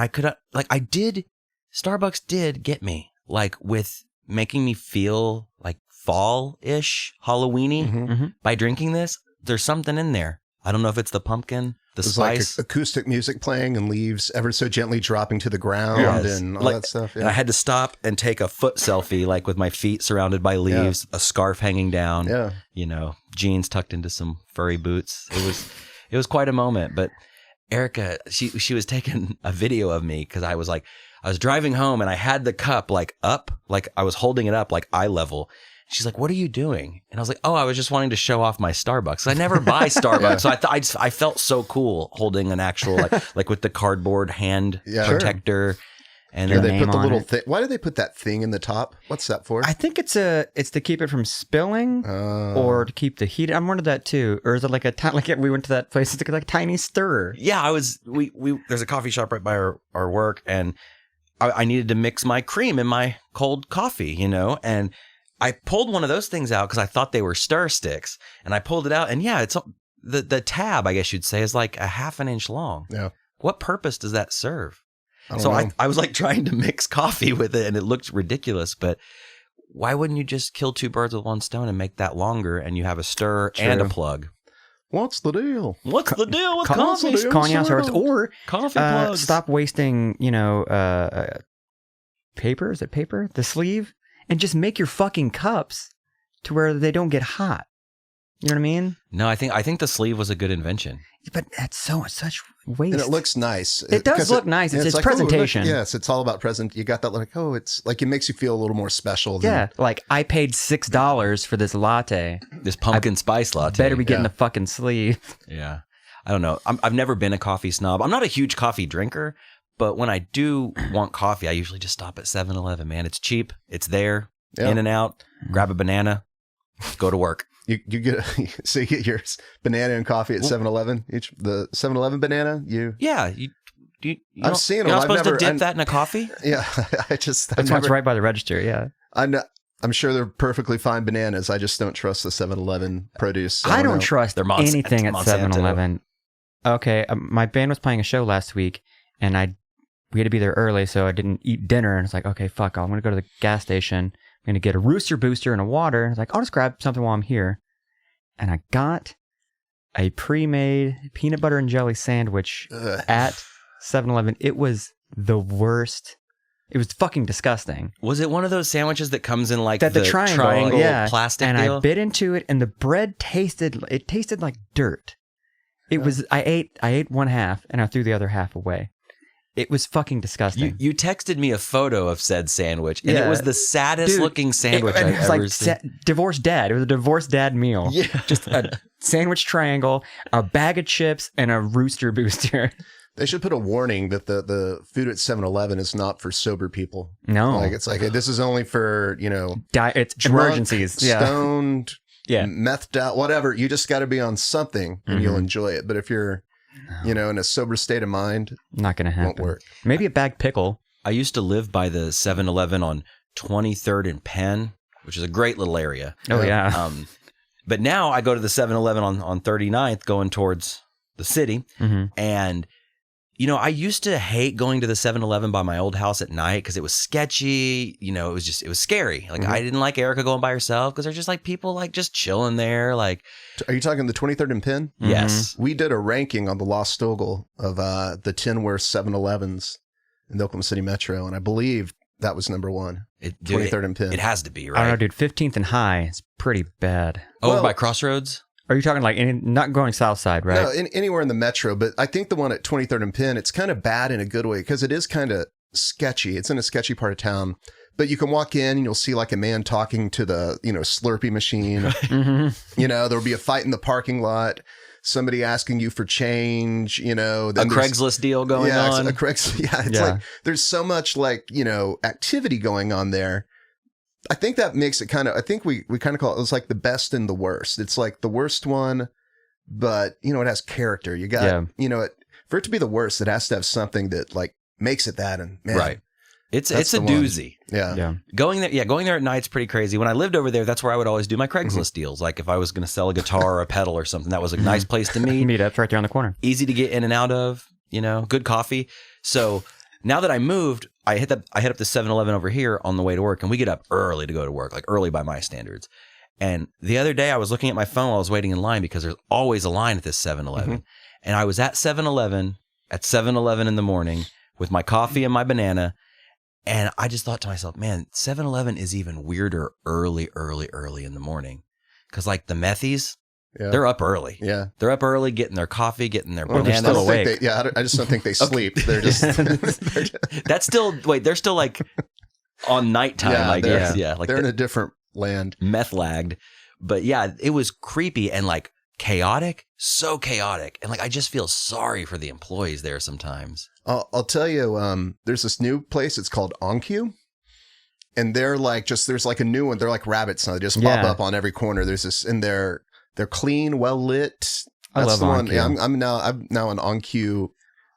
Starbucks did get me like with making me feel like fall-ish, Halloween-y by drinking this. There's something in there. I don't know if it's the pumpkin, the spice.
Like acoustic music playing and leaves ever so gently dropping to the ground and all that stuff. Yeah.
And I had to stop and take a foot selfie, like with my feet surrounded by leaves, a scarf hanging down, jeans tucked into some furry boots. It was quite a moment. But Erica, she was taking a video of me because I was driving home and I had the cup like up, like I was holding it up like eye level. She's like, "What are you doing?" And I was like, "Oh, I was just wanting to show off my Starbucks. I never buy Starbucks, so I felt so cool holding an actual like with the cardboard hand protector." And
then
the
they put the little
it.
thing. Why do they put that thing in the top? What's that for?
I think it's to keep it from spilling or to keep the heat. I'm wondering that too. Or is it like we went to that place? It's like a tiny stirrer.
Yeah, we there's a coffee shop right by our work, and I needed to mix my cream in my cold coffee, and I pulled one of those things out because I thought they were stir sticks, and I pulled it out, and it's the tab, I guess you'd say, is like a half an inch long.
Yeah.
What purpose does that serve?
I
was like trying to mix coffee with it, and it looked ridiculous, but why wouldn't you just kill two birds with one stone and make that longer, and you have a stir and a plug?
What's the deal?
What's the deal with coffee?
Or
coffee plugs.
Stop wasting, paper. Is it paper? The sleeve? And just make your fucking cups to where they don't get hot. You know what I mean?
No, I think the sleeve was a good invention.
But that's such waste.
And it looks nice.
It does look nice. It's
like,
presentation.
Yes, it's all about present. You got that it's like it makes you feel a little more special.
Like I paid $6 for this latte.
This pumpkin spice latte.
Better be getting the fucking sleeve.
Yeah. I don't know. I've never been a coffee snob. I'm not a huge coffee drinker, but when I do want coffee, I usually just stop at 7-Eleven, man. It's cheap. It's there. Yeah. In and out. Grab a banana. Go to work.
You get you get your banana and coffee at 7-Eleven. The 7-Eleven banana.
I've
seen them.
You're not supposed to dip that in a coffee.
Yeah,
that's what's right by the register. Yeah,
I'm sure they're perfectly fine bananas. I just don't trust the 7-Eleven produce.
I don't trust anything at 7-Eleven. Okay, my band was playing a show last week, and we had to be there early, so I didn't eat dinner. And it's like, okay, fuck, I'm gonna go to the gas station, I'm going to get a Rooster Booster and a water. I was like, I'll just grab something while I'm here. And I got a pre-made peanut butter and jelly sandwich at 7-Eleven. It was the worst. It was fucking disgusting.
Was it one of those sandwiches that comes in like
the triangle
plastic
and
deal?
I bit into it, and the bread tasted like dirt. It was. I ate one half, and I threw the other half away. It was fucking disgusting.
You texted me a photo of said sandwich, and it was the saddest looking sandwich
I've
ever seen.
Divorced dad. It was a divorced dad meal.
Yeah.
Just a sandwich triangle, a bag of chips, and a Rooster Booster.
They should put a warning that the food at 7-Eleven is not for sober people.
No.
It's like, this is only for,
It's
drunk,
emergencies.
Stoned,
yeah.
methed out, whatever. You just got to be on something and you'll enjoy it. But if you're, in a sober state of mind,
not going to happen.
Won't work.
Maybe a bag pickle.
I used to live by the 7-Eleven on 23rd and Penn, which is a great little area.
Oh, yeah.
But now I go to the 7-Eleven on 39th going towards the city.
Mm-hmm.
And, I used to hate going to the 7-Eleven by my old house at night because it was sketchy. It was scary. Like, I didn't like Erica going by herself because they're just like people like just chilling there. Like,
are you talking the 23rd and Penn?
Yes.
We did a ranking on the Lost Ogle of the 10 worst 7-Elevens in the Oklahoma City Metro. And I believe that was number one. 23rd and Penn.
It has to be, right?
I don't know, dude. 15th and High is pretty bad.
Over by Crossroads?
Are you talking like not going south side, right?
No, anywhere in the metro. But I think the one at 23rd and Penn, it's kind of bad in a good way because it is kind of sketchy. It's in a sketchy part of town. But you can walk in and you'll see like a man talking to the, Slurpee machine.
Mm-hmm.
There'll be a fight in the parking lot. Somebody asking you for change, then
a Craigslist deal going on.
It's like there's so much like, activity going on there. I think that makes it I think we kind of call it like the best and the worst. It's like the worst one, but it has character. You got, for it to be the worst, it has to have something that like makes it that. And man,
right. It's a doozy.
Yeah.
Going there at night's pretty crazy. When I lived over there, that's where I would always do my Craigslist deals. Like if I was going to sell a guitar or a pedal or something, that was a nice place to meet.
Meet up right there on the corner.
Easy to get in and out of, good coffee. So now that I moved, I hit up the 7-Eleven over here on the way to work, and we get up early to go to work, like early by my standards. And the other day I was looking at my phone while I was waiting in line because there's always a line at this 7-Eleven. And I was at 7-Eleven at 7-Eleven in the morning with my coffee and my banana. And I just thought to myself, man, 7-Eleven is even weirder early in the morning. Because like the methies, they're up early.
Yeah.
They're up early getting their coffee, getting their
bananas.
bananas.
I just don't think they sleep. They're just...
That's still, they're still like on nighttime, I guess. Yeah. Like
they're in a different land.
Meth lagged. But yeah, it was creepy and like chaotic. So chaotic. And like, I just feel sorry for the employees there sometimes.
I'll tell you, there's this new place. It's called OnQ. And they're like, there's like a new one. They're like rabbits now. They just pop up on every corner. There's this, and they're clean, well lit.
I love OnQ.
Yeah, I'm now an OnQ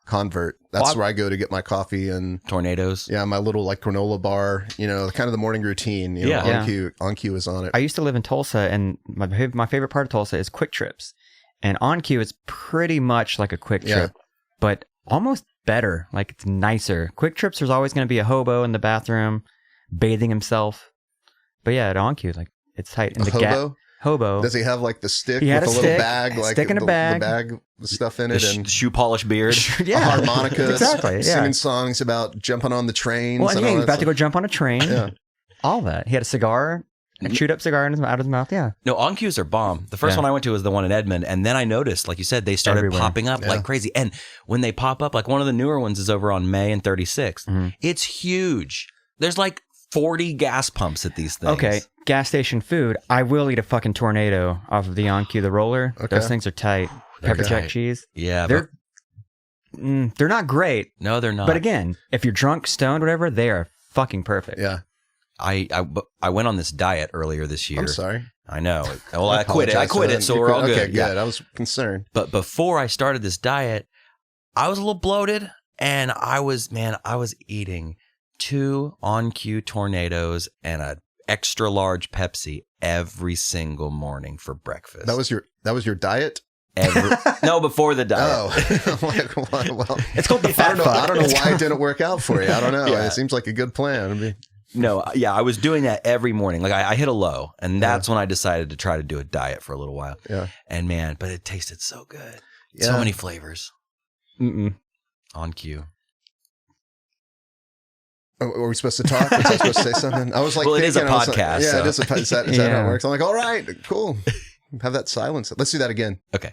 convert. That's where I go to get my coffee and
tornadoes.
Yeah, my little like granola bar. Kind of the morning routine. OnQ is on it.
I used to live in Tulsa, and my favorite part of Tulsa is Quick Trips, and OnQ is pretty much like a Quick Trip, but almost better. Like it's nicer. Quick Trips, there's always going to be a hobo in the bathroom bathing himself, but yeah, at OnQ, like it's tight. And the hobo.
Does he have like the stick
with
a little bag, like
stick in a bag,
the bag with stuff in it, and
shoe polish beard,
a harmonica,
exactly,
singing songs about jumping on the trains.
Well, he's about to go jump on a train.
Yeah,
all that. He had a cigar, a chewed up cigar out of his mouth. Yeah.
No, OnQs are bomb. The first one I went to was the one in Edmond, and then I noticed, like you said, they started popping up like crazy. And when they pop up, like one of the newer ones is over on May and 36th. Mm-hmm. It's huge. There's like 40 gas pumps at these things.
Okay, gas station food. I will eat a fucking tornado off of the OnQ, the roller. Okay. Those things are tight. Pepper jack cheese.
Yeah,
they're not great.
No, they're not.
But again, if you're drunk, stoned, whatever, they are fucking perfect.
Yeah.
I went on this diet earlier this year.
I'm sorry.
I know. Well, I quit it, so we're all good.
Okay, good. I was concerned.
But before I started this diet, I was a little bloated, and I was eating 2 OnQ tornadoes and a extra large Pepsi every single morning for breakfast.
That was your diet?
No, before the diet.
Oh, I'm like, well,
it's called the fat fuck.
I don't know why it didn't work out for you. I don't know. Yeah. It seems like a good plan.
No, yeah, I was doing that every morning. Like I hit a low, and that's when I decided to try to do a diet for a little while.
Yeah.
And man, but it tasted so good.
Yeah.
So many flavors. On cue.
Oh, were we supposed to talk? Was I supposed to say something? I was like,
well, it is a podcast.
Yeah,
so.
it is. Is that how it works? I'm like, all right, cool. Have that silence. Let's do that again.
Okay.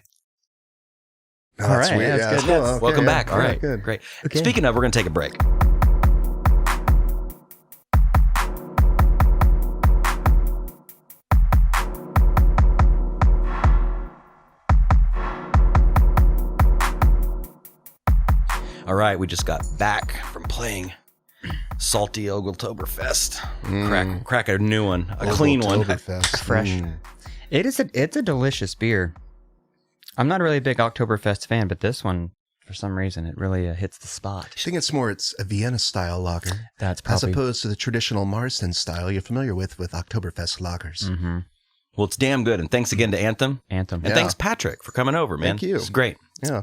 Oh, all right.
Weird.
Yeah,
That's good.
cool. Okay,
Welcome back. All right.
Good.
Great.
Okay.
Speaking of, we're going to take a break. All right, we just got back from playing Salty Ogletoberfest. Crack a new one, a clean one.
Oktoberfest.
Fresh. It's a delicious beer. I'm not really a big Oktoberfest fan, but this one, for some reason, it really hits the spot.
I think it's a Vienna style lager.
That's
as
probably
opposed to the traditional Marsden style you're familiar with Oktoberfest lagers.
Mm-hmm.
Well, it's damn good. And thanks again to Anthem. And
Yeah.
thanks, Patrick, for coming over, man.
Thank you.
It's great.
Yeah.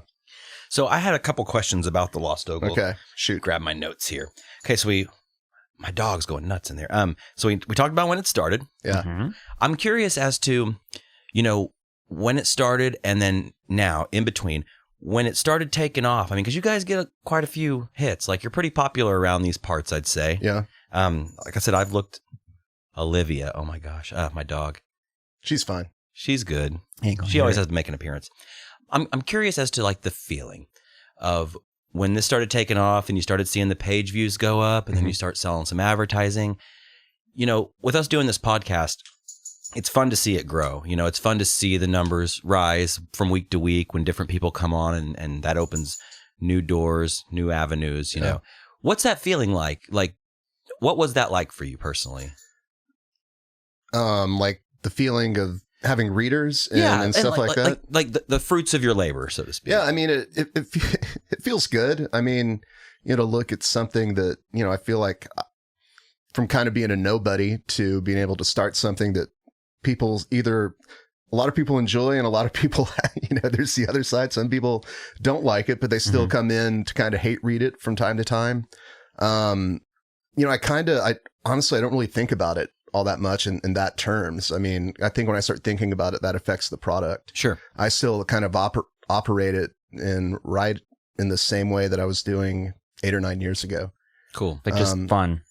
So I had a couple questions about the Lost Ogle.
Okay. Shoot.
Grab my notes here. Okay, so my dog's going nuts in there. So we talked about when it started.
Yeah.
Mm-hmm.
I'm curious as to, when it started and then now in between, when it started taking off. I mean, because you guys get quite a few hits. Like you're pretty popular around these parts, I'd say.
Yeah.
Like I said, I've looked. Olivia. Oh my gosh. My dog.
She's fine.
She's good. She always has to make an appearance. I'm curious as to like the feeling of when this started taking off and you started seeing the page views go up and then you start selling some advertising. With us doing this podcast, it's fun to see it grow. It's fun to see the numbers rise from week to week when different people come on and that opens new doors, new avenues,
Yeah.
What's that feeling like? Like, what was that like for you personally?
Like the feeling of having readers and stuff like that.
Like the fruits of your labor, so to speak.
Yeah, I mean, it feels good. I mean, look at something that, I feel like from kind of being a nobody to being able to start something that a lot of people enjoy and a lot of people, there's the other side. Some people don't like it, but they still come in to kind of hate read it from time to time. I honestly, I don't really think about it all that much in that terms. I mean, I think when I start thinking about it, that affects the product.
Sure.
I still kind of operate it and write in the same way that I was doing 8 or 9 years ago.
Cool.
Like just fun.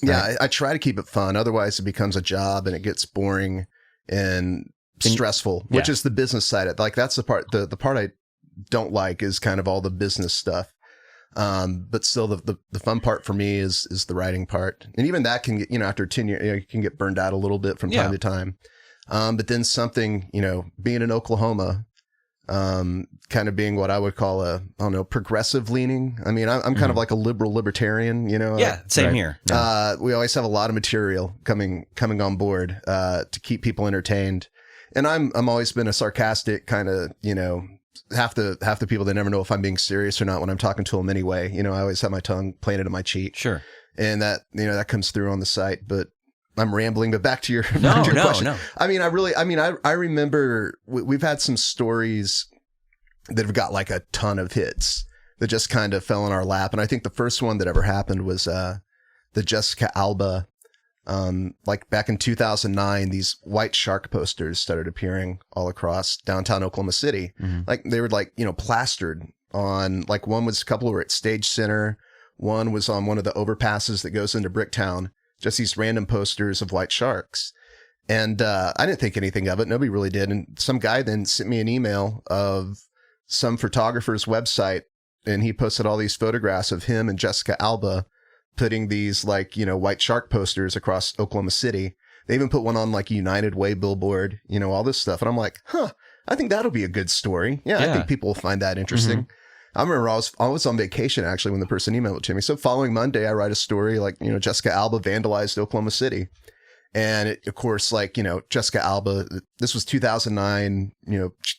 Yeah,
Right.
I try to keep it fun. Otherwise, it becomes a job and it gets boring and stressful, which is the business side of it. Like that's the part, the part I don't like is kind of all the business stuff. But still the fun part for me is the writing part. And even that can get, after 10 years, you can get burned out a little bit from time to time. But then something, being in Oklahoma, kind of being what I would call progressive leaning. I mean, I'm kind of like a liberal libertarian,
Yeah, same here.
We always have a lot of material coming on board, to keep people entertained. And I'm always been a sarcastic kind of, half the people, they never know if I'm being serious or not when I'm talking to them anyway. I always have my tongue planted in my cheek.
Sure.
And that, that comes through on the site, but I'm rambling, but back to your,
No.
question. I mean, I remember we've had some stories that have got like a ton of hits that just kind of fell in our lap. And I think the first one that ever happened was, the Jessica Alba, like back in 2009, these white shark posters started appearing all across downtown Oklahoma City. Like they were plastered on, like one was, a couple were at Stage Center. One was on one of the overpasses that goes into Bricktown, just these random posters of white sharks. And, I didn't think anything of it. Nobody really did. And some guy then sent me an email of some photographer's website, and he posted all these photographs of him and Jessica Alba putting these white shark posters across Oklahoma City. They even put one on like United Way billboard, all this stuff. And I'm like, I think that'll be a good story. Yeah. I think people will find that interesting. I remember I was on vacation actually when the person emailed it to me. So following Monday, I write a story like, Jessica Alba vandalized Oklahoma City. And it, of course, Jessica Alba, this was 2009,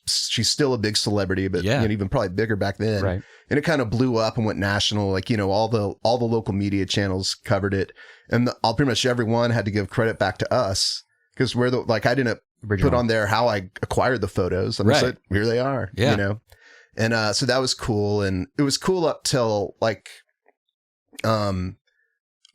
she's still a big celebrity, but even probably bigger back then.
Right.
And it kind of blew up and went national. Like, all the local media channels covered it. And pretty much everyone had to give credit back to us because we're I didn't put on there how I acquired the photos. I'm just like, here they are, And, so that was cool. And it was cool up till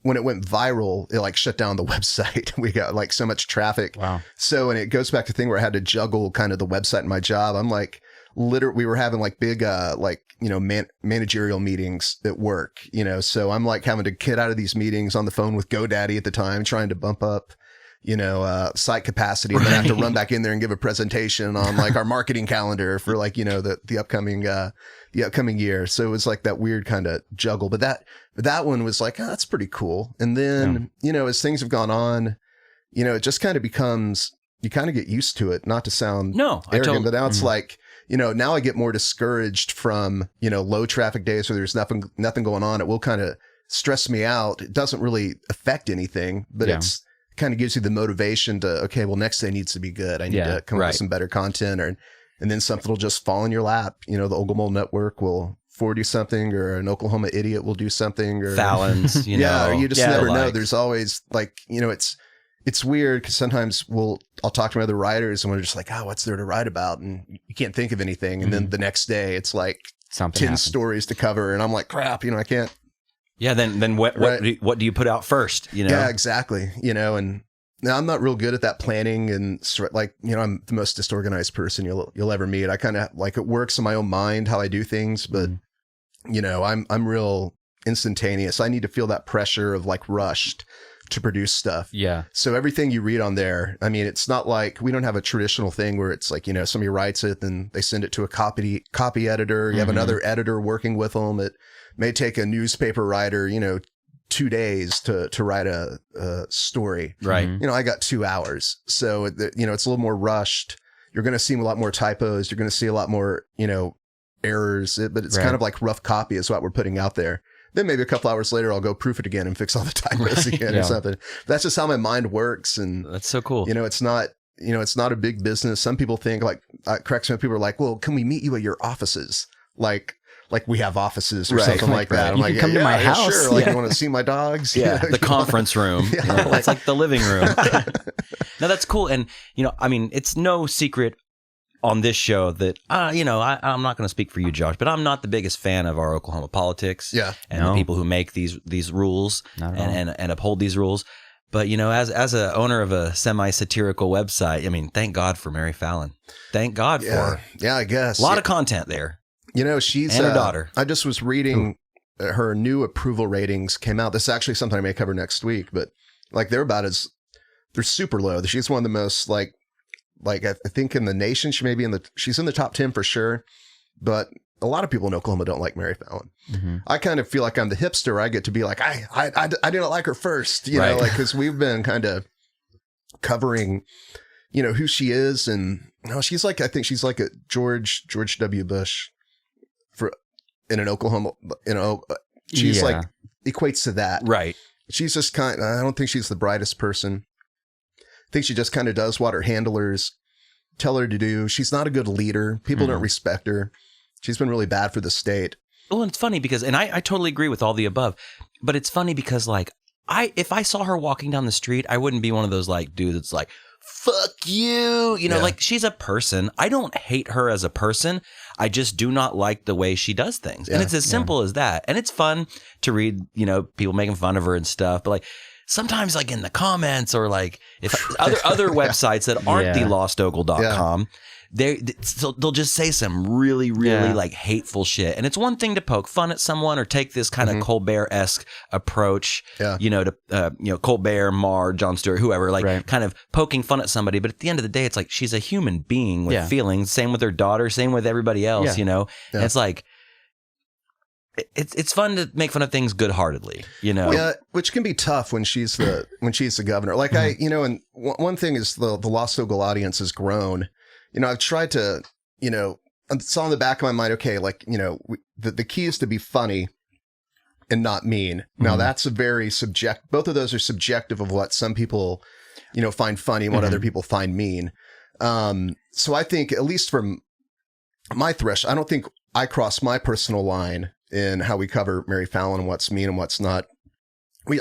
when it went viral, it like shut down the website. We got like so much traffic.
Wow.
So, and it goes back to the thing where I had to juggle kind of the website and my job. I'm like, we were having like big, like, you know, managerial meetings at work, you know, so I'm like having to get out of these meetings on the phone with GoDaddy at the time, trying to bump up, you know, site capacity, and then I have to run back in there and give a presentation on like our marketing calendar for like, you know, the upcoming year. So it was like that weird kind of juggle, but that one was like, oh, that's pretty cool. And then, you know, as things have gone on, you know, it just kind of becomes, you kind of get used to it, not to sound arrogant, but now it's like, you know, now I get more discouraged from, you know, low traffic days where there's nothing going on. It will kind of stress me out. It doesn't really affect anything, but it's kind of gives you the motivation to, okay, well, next day needs to be good. I need to come up with some better content, and then something will just fall in your lap. You know, the Ogle Network will forward you something, or an Oklahoma idiot will do something, or
Fallon's, you know,
or you just never know. There's always like, you know, it's weird because sometimes I'll talk to my other writers and we're just like, oh, what's there to write about? And you can't think of anything. And then the next day it's like
something
10 stories to cover. And I'm like, crap, you know, I can't.
Yeah. Then what do you put out first? You know?
Yeah, exactly. You know, and now I'm not real good at that planning, and like, you know, I'm the most disorganized person you'll ever meet. I kind of like, it works in my own mind how I do things, but you know, I'm real instantaneous. I need to feel that pressure of like rushed to produce stuff.
Yeah.
So everything you read on there, I mean, it's not like, we don't have a traditional thing where it's like, you know, somebody writes it, then they send it to a copy editor. You have another editor working with them. It may take a newspaper writer, you know, 2 days to write a story.
Right.
You know, I got 2 hours. So, you know, it's a little more rushed. You're going to see a lot more typos. You're going to see a lot more, you know, errors, but it's kind of like rough copy is what we're putting out there. Then maybe a couple hours later, I'll go proof it again and fix all the typos again or something. That's just how my mind works. And
that's so cool.
You know, it's not a big business. Some people think like, correct me, people are like, well, can we meet you at your offices? Like we have offices or something like that. I'm
you
like,
can come to my house.
Sure. Like, you want to see my dogs?
Yeah. The conference room. You know, it's like the living room. No, that's cool. And, you know, I mean, it's no secret on this show that, you know, I'm not going to speak for you, Josh, but I'm not the biggest fan of our Oklahoma politics and the people who make these rules and uphold these rules. But, you know, as a owner of a semi-satirical website, I mean, thank God for Mary Fallon. Thank God for her.
Yeah, I guess.
A lot of content there.
You know, she's
and her daughter.
I just was reading her new approval ratings came out. This is actually something I may cover next week, but like they're super low. She's one of the most like I think in the nation, she's in the top 10 for sure. But a lot of people in Oklahoma don't like Mary Fallon. I kind of feel like I'm the hipster. I get to be like, I didn't like her first, you know, like, cause we've been kind of covering, you know, who she is. And you know, she's like, I think she's like a George W. Bush in an Oklahoma, you know, she's like equates to that.
Right.
She's just I don't think she's the brightest person. I think she just kind of does what her handlers tell her to do. She's not a good leader. People don't respect her. She's been really bad for the state.
Well, and it's funny because, and I totally agree with all the above, but it's funny because like, if I saw her walking down the street, I wouldn't be one of those like dudes that's like, fuck you. You know, like she's a person. I don't hate her as a person. I just do not like the way she does things. And it's as simple as that. And it's fun to read, you know, people making fun of her and stuff, but like, sometimes like in the comments or like if other websites that aren't the lostogle.com, they'll just say some really like hateful shit. And it's one thing to poke fun at someone or take this kind of Colbert-esque approach, you know, to you know, Colbert, Marr, Jon Stewart, whoever, like kind of poking fun at somebody. But at the end of the day, it's like she's a human being with feelings. Same with her daughter, same with everybody else, you know. And it's like it's fun to make fun of things good-heartedly, you know.
Yeah, which can be tough when she's the governor. Like you know, and one thing is the Lost Ogle audience has grown. You know, I've tried to, you know, it's on the back of my mind. Okay, like, you know, the key is to be funny and not mean. Now that's a very both of those are subjective of what some people, you know, find funny and what other people find mean. So I think at least from my threshold, I don't think I cross my personal line in how we cover Mary Fallon and what's mean and what's not.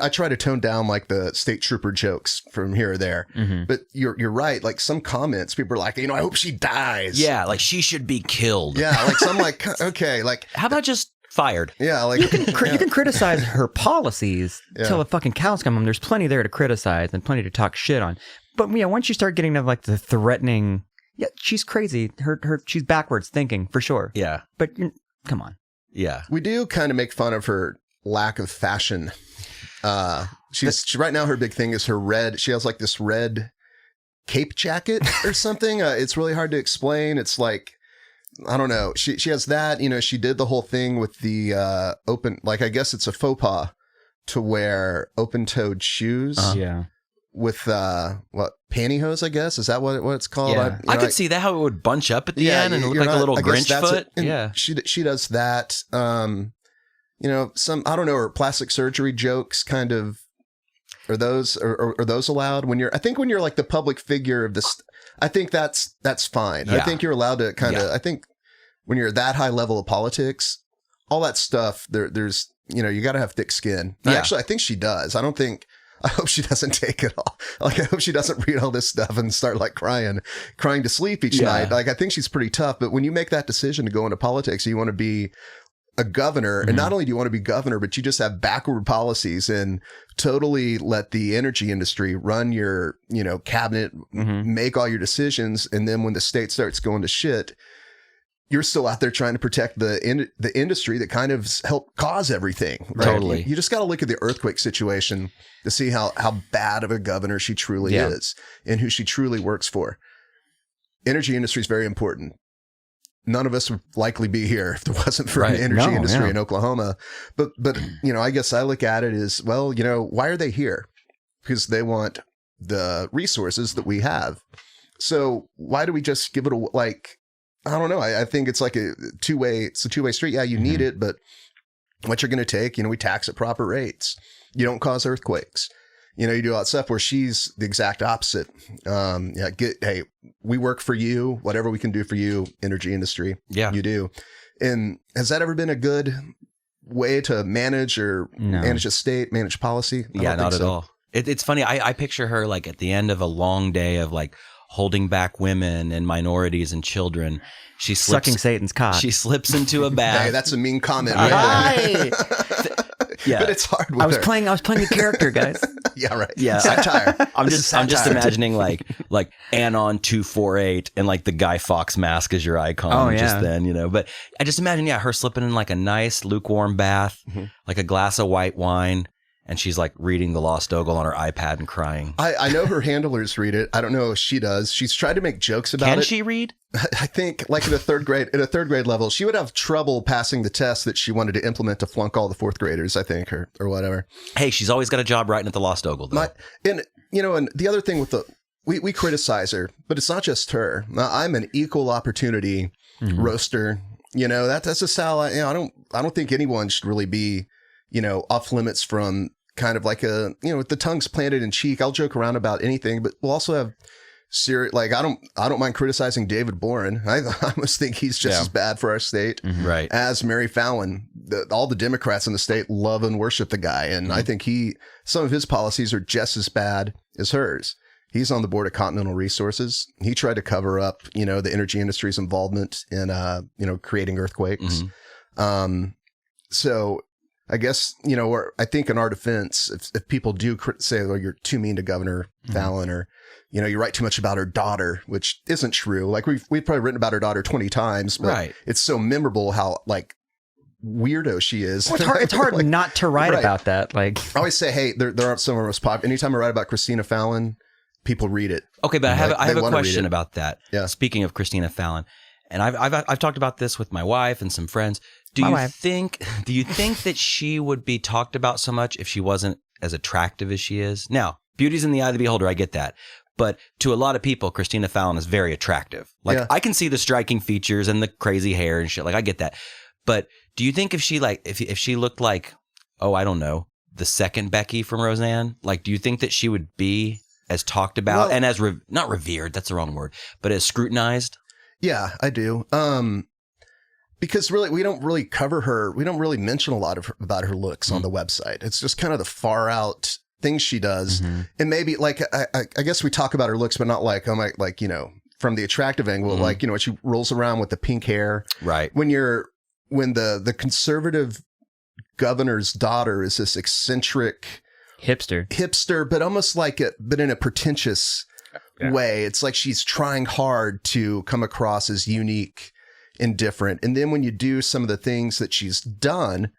I try to tone down like the state trooper jokes from here or there, but you're right. Like some comments, people are like, you know, I hope she dies.
Yeah, like she should be killed.
Yeah, like so I'm like, okay, like
how about just fired.
Yeah, like
You can criticize her policies till the fucking cows come home. There's plenty there to criticize and plenty to talk shit on. But yeah, once you start getting to like the threatening, yeah, she's crazy. She's backwards thinking for sure.
Yeah.
But come on.
Yeah.
we do kind of make fun of her lack of fashion. She's right now her big thing is her red. She has like this red cape jacket or something. It's really hard to explain. It's like, I don't know. She has that, you know, she did the whole thing with the open, like, I guess it's a faux pas to wear open-toed shoes
Yeah.
with what, pantyhose, I guess? Is that what it's called?
Yeah.
I could see that, how it would bunch up at the end and look like a little Grinch foot. Yeah.
She does that. You know, I don't know, or plastic surgery jokes kind of, are those allowed when you're like the public figure of this? I think that's fine.
Yeah.
I think you're allowed to kind of, I think when you're at that high level of politics, all that stuff, there's, you know, you got to have thick skin.
Yeah.
Actually, I think she does. I hope she doesn't take it all. Like, I hope she doesn't read all this stuff and start like crying to sleep each night. Like, I think she's pretty tough, but when you make that decision to go into politics, you want to be a governor, and not only do you want to be governor, but you just have backward policies and totally let the energy industry run your, you know, cabinet, make all your decisions. And then when the state starts going to shit, you're still out there trying to protect the industry that kind of helped cause everything. Right?
Totally.
You just got to look at the earthquake situation to see how bad of a governor she truly is and who she truly works for. Energy industry is very important. None of us would likely be here if there wasn't for an energy industry in Oklahoma. But, you know, I guess I look at it as, well, you know, why are they here? Because they want the resources that we have. So why do we just give it a, like, I don't know. I think it's like it's a two-way street. Yeah, you need it, but what you're going to take, you know, we tax at proper rates. You don't cause earthquakes. You know, you do all that stuff where she's the exact opposite. Hey, we work for you, whatever we can do for you, energy industry. Yeah. You do. And has that ever been a good way to manage manage a state, manage policy?
Yeah, not at all. It's funny. I picture her like at the end of a long day of like holding back women and minorities and children. She slips,
sucking Satan's cock.
She slips into a bath.
Hey, that's a mean comment. Right?
Yeah,
but it's hard. With
I was playing a character, guys.
Yeah, right.
Yeah,
satire.
I'm just imagining like Anon 248 and like the Guy Fawkes mask as your icon. Just then, you know. But I just imagine, her slipping in like a nice lukewarm bath, like a glass of white wine. And she's like reading the Lost Ogle on her iPad and crying.
I know her handlers read it. I don't know if she does. She's tried to make jokes about it.
Can she read?
I think like at a third grade level, she would have trouble passing the test that she wanted to implement to flunk all the fourth graders, I think, or whatever.
Hey, she's always got a job writing at the Lost Ogle, though.
And the other thing with we criticize her, but it's not just her. I'm an equal opportunity roaster. You know, that's a salad. You know, I don't think anyone should really be, you know, off limits from kind of like a, you know, with the tongues planted in cheek. I'll joke around about anything, but we'll also have serious, like, I don't mind criticizing David Boren. I almost think he's just as bad for our state as Mary Fallon. All the Democrats in the state love and worship the guy. And I think some of his policies are just as bad as hers. He's on the board of Continental Resources. He tried to cover up, you know, the energy industry's involvement in, you know, creating earthquakes. So I guess, you know, I think in our defense, if people do say, well, you're too mean to Governor Fallon, or, you know, you write too much about her daughter, which isn't true. Like we've probably written about her daughter 20 times, but it's so memorable how like weirdo she is.
Well, it's hard
like,
not to write about that. Like
I always say, hey, there aren't some of our most popular. Anytime I write about Christina Fallon, people read it.
Okay, but I have a question about that. Yeah. Speaking of Christina Fallon, and I've talked about this with my wife and some friends. Do you think that she would be talked about so much if she wasn't as attractive as she is? Now, beauty's in the eye of the beholder. I get that. But to a lot of people, Christina Fallon is very attractive. Like I can see the striking features and the crazy hair and shit. Like I get that. But do you think if she looked like, oh, I don't know, the second Becky from Roseanne, like, do you think that she would be as talked about and as not revered, that's the wrong word, but as scrutinized? Yeah, I do. Because really, we don't really cover her. We don't really mention a lot about her looks on the website. It's just kind of the far out things she does. And maybe like, I guess we talk about her looks, but not like, like, you know, from the attractive angle, like, you know, she rolls around with the pink hair. Right. When you're
when the conservative governor's daughter is this eccentric hipster, but almost like it, but in a pretentious way. It's like she's trying hard to come across as unique and different. And then when you do some of the things that she's done,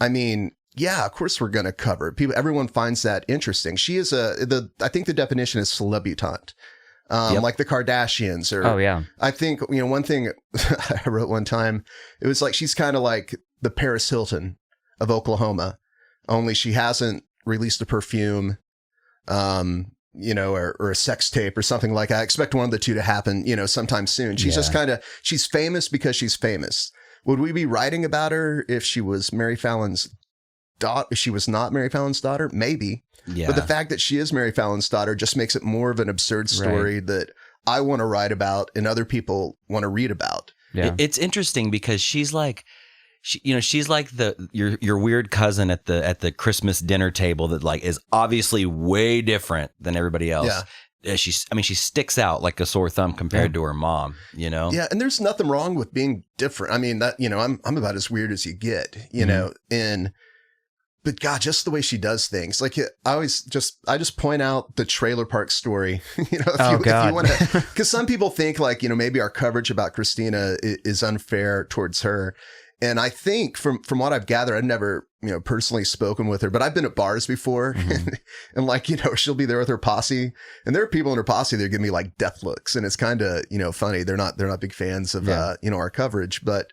I mean, yeah, of course we're going to cover it. Everyone finds that interesting. She is I think the definition is celebutante. Like the Kardashians I think, one thing I wrote one time, it was like, she's kind of like the Paris Hilton of Oklahoma, only she hasn't released a perfume, or a sex tape or something like that. I expect one of the two to happen, sometime soon. She's just she's famous because she's famous. Would we be writing about her if she was Mary Fallon's daughter? If she was not Mary Fallon's daughter? Maybe. Yeah. But the fact that she is Mary Fallon's daughter just makes it more of an absurd story that I want to write about and other people want to read about.
Yeah. It's interesting because she's like, she's like your weird cousin at the Christmas dinner table that like is obviously way different than everybody else. Yeah. She sticks out like a sore thumb compared to her mom, Yeah.
And there's nothing wrong with being different. I mean, that, I'm about as weird as you get, but God, just the way she does things. Like I just point out the trailer park story, if you want to, because some people think like, maybe our coverage about Christina is unfair towards her. And I think from what I've gathered, I've never, personally spoken with her, but I've been at bars before and like, she'll be there with her posse, and there are people in her posse that give me like death looks. And it's kind of, funny. They're not big fans of, our coverage, but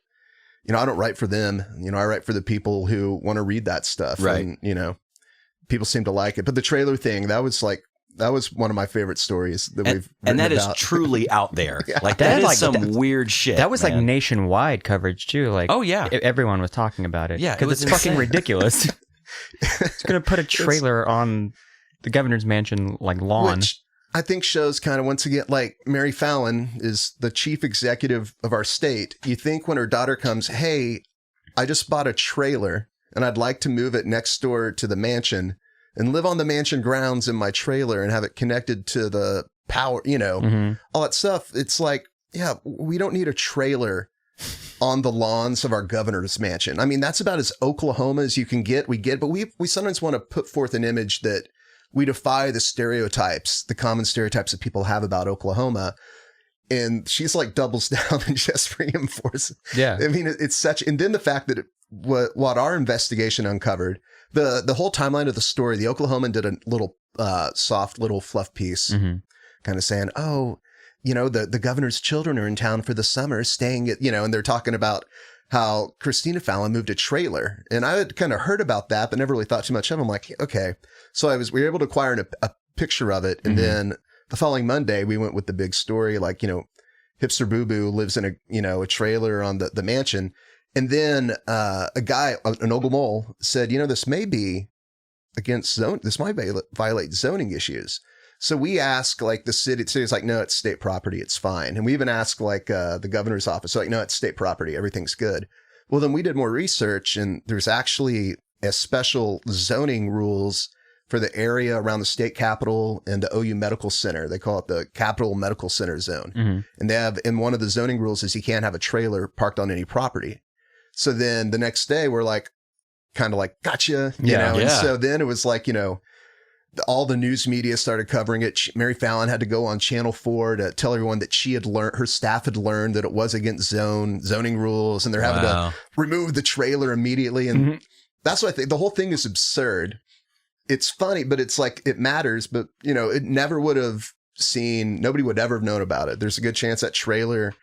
I don't write for them. I write for the people who want to read that stuff. Right. And, people seem to like it. But the trailer thing, that was one of my favorite stories that we've written
and that
about.
Is truly out there. Like that is like some weird shit.
That was like nationwide coverage too. Like, oh yeah, everyone was talking about it.
Yeah,
because it's fucking ridiculous. It's gonna put a trailer on the governor's mansion like lawn.
Which I think shows kind of, once again, like Mary Fallon is the chief executive of our state. You think when her daughter comes, hey, I just bought a trailer and I'd like to move it next door to the mansion and live on the mansion grounds in my trailer and have it connected to the power, all that stuff. It's like, yeah, we don't need a trailer on the lawns of our governor's mansion. I mean, that's about as Oklahoma as you can get. But we sometimes want to put forth an image that we defy the stereotypes, the common stereotypes that people have about Oklahoma. And she's like doubles down and just reinforces. Yeah. I mean, it's such, and then the fact that what our investigation uncovered, the whole timeline of the story, the Oklahoman did a little soft little fluff piece kind of saying, oh, the governor's children are in town for the summer staying at, and they're talking about how Christina Fallon moved a trailer. And I had kind of heard about that, but never really thought too much of it. I'm like, okay. So we were able to acquire a picture of it. And then the following Monday, we went with the big story, like, Hipster Boo Boo lives in a trailer on the mansion. And then a guy, an Ogle mole, said, this may be against this might violate zoning issues. So we asked like the city's like, no, it's state property. It's fine. And we even asked like the governor's office, like, no, it's state property. Everything's good. Well, then we did more research, and there's actually a special zoning rules for the area around the state capitol and the OU Medical Center. They call it the Capitol Medical Center Zone. And they have, in one of the zoning rules is you can't have a trailer parked on any property. So then the next day we're like, kind of like, gotcha, you know? And so then it was like, all the news media started covering it. Mary Fallon had to go on Channel 4 to tell everyone that her staff had learned that it was against zoning rules, and they're having to remove the trailer immediately. And that's what I think. The whole thing is absurd. It's funny, but it's like, it matters, but it never would have nobody would ever have known about it. There's a good chance that trailer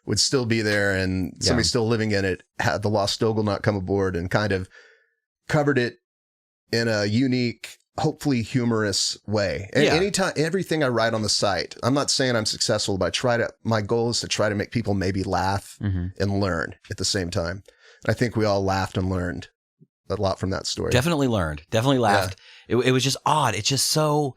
would still be there and somebody still living in it had the Lost Ogle not come aboard and kind of covered it in a unique, hopefully humorous way. And anytime, everything I write on the site, I'm not saying I'm successful, but my goal is to try to make people maybe laugh and learn at the same time. And I think we all laughed and learned a lot from that story.
Definitely learned. Definitely laughed. Yeah. It was just odd. It's just so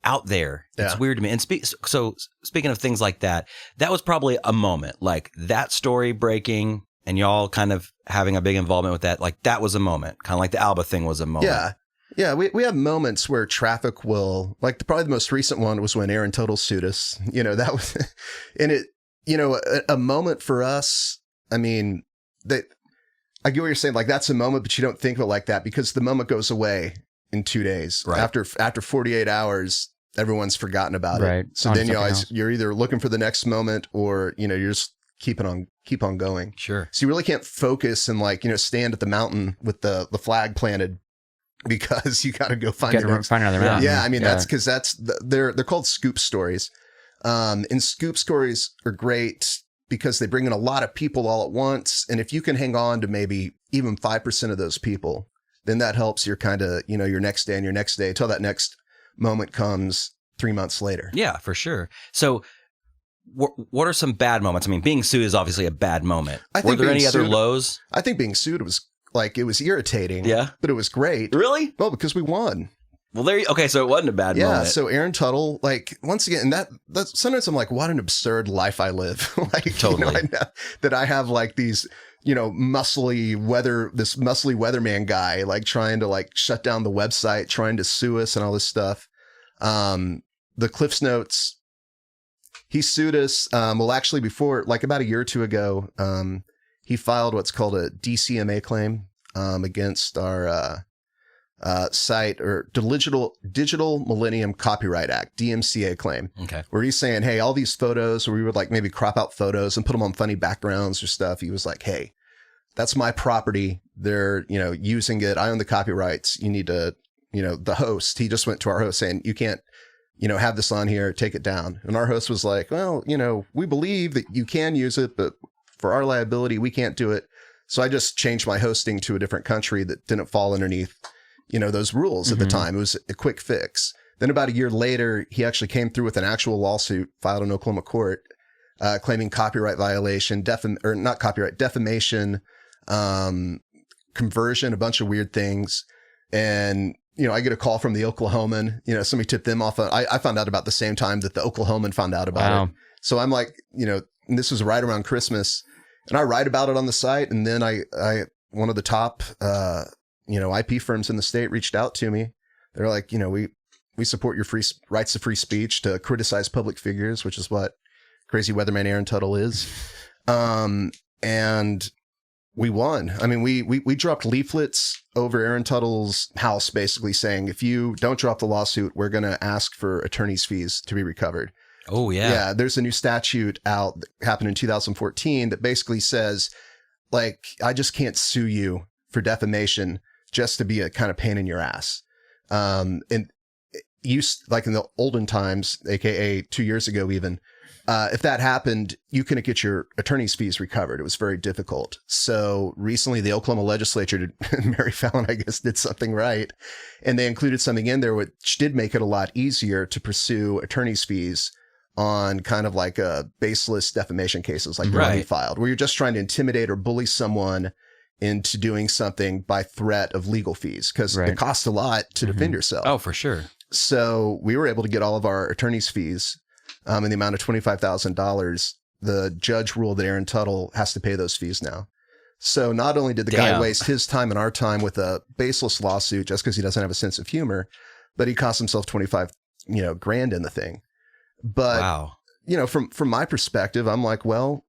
out there. It's weird to me. And so speaking of things like that, that was probably a moment, like that story breaking and y'all kind of having a big involvement with that. Like that was a moment, kind of like the Alba thing was a moment.
Yeah. Yeah. We have moments where traffic will, like probably the most recent one was when Aaron Total sued us. That was, and it, a moment for us. I mean, I get what you're saying. Like that's a moment, but you don't think of it like that because the moment goes away in 2 days.
Right.
After 48 hours, everyone's forgotten about
Right.
it. So
On
then
something else.
you're either looking for the next moment or, you're just keep on going.
Sure.
So you really can't focus and like, stand at the mountain with the flag planted because you got to go find the next.
Find another mountain.
Yeah. I mean, that's because they're called scoop stories. And scoop stories are great because they bring in a lot of people all at once. And if you can hang on to maybe even 5% of those people, then that helps your kind of, your next day and your next day until that next moment comes 3 months later.
Yeah, for sure. So what are some bad moments? I mean, being sued is obviously a bad moment. Were there any other lows?
I think being sued was like, it was irritating.
Yeah.
But it was great.
Really?
Well, because we won.
Well, okay, so it wasn't a bad moment.
Yeah, so Aaron Tuttle, like, once again, and that's sometimes I'm like, what an absurd life I live. Like,
Totally.
That I have like these, this muscly weatherman guy, like trying to like shut down the website, trying to sue us and all this stuff. The Cliffs Notes, he sued us. Well, actually before, like about a year or two ago, he filed what's called a DCMA claim, against our, site or Digital Millennium Copyright Act, DMCA claim.
Okay.
Where he's saying, hey, all these photos where we would like maybe crop out photos and put them on funny backgrounds or stuff. He was like, hey, that's my property. They're, using it. I own the copyrights. You need to, the host, he just went to our host saying, you can't, have this on here, take it down. And our host was like, well, we believe that you can use it, but for our liability, we can't do it. So I just changed my hosting to a different country that didn't fall underneath those rules at the time. It was a quick fix. Then about a year later, he actually came through with an actual lawsuit filed in Oklahoma court, claiming copyright violation, defamation, conversion, a bunch of weird things. And, I get a call from the Oklahoman, somebody tipped them off. I found out about the same time that the Oklahoman found out about it. So I'm like, and this was right around Christmas and I write about it on the site. And then one of the top, IP firms in the state reached out to me. They're like, we support your rights to free speech to criticize public figures, which is what crazy weatherman Aaron Tuttle is. And we won. I mean, we dropped leaflets over Aaron Tuttle's house, basically saying, if you don't drop the lawsuit, we're going to ask for attorney's fees to be recovered.
Oh, yeah.
Yeah. There's a new statute out that happened in 2014 that basically says, like, I just can't sue you for defamation just to be a kind of pain in your ass. And like in the olden times, AKA 2 years ago, even, if that happened, you couldn't get your attorney's fees recovered. It was very difficult. So recently the Oklahoma legislature, Mary Fallon, I guess, did something right. And they included something in there which did make it a lot easier to pursue attorney's fees on kind of like baseless defamation cases like the one he filed, where you're just trying to intimidate or bully someone into doing something by threat of legal fees, because it costs a lot to defend yourself.
Oh, for sure.
So we were able to get all of our attorney's fees in the amount of $25,000. The judge ruled that Aaron Tuttle has to pay those fees now. So not only did the guy waste his time and our time with a baseless lawsuit just because he doesn't have a sense of humor, but he cost himself 25, grand in the thing. But, from my perspective, I'm like, well,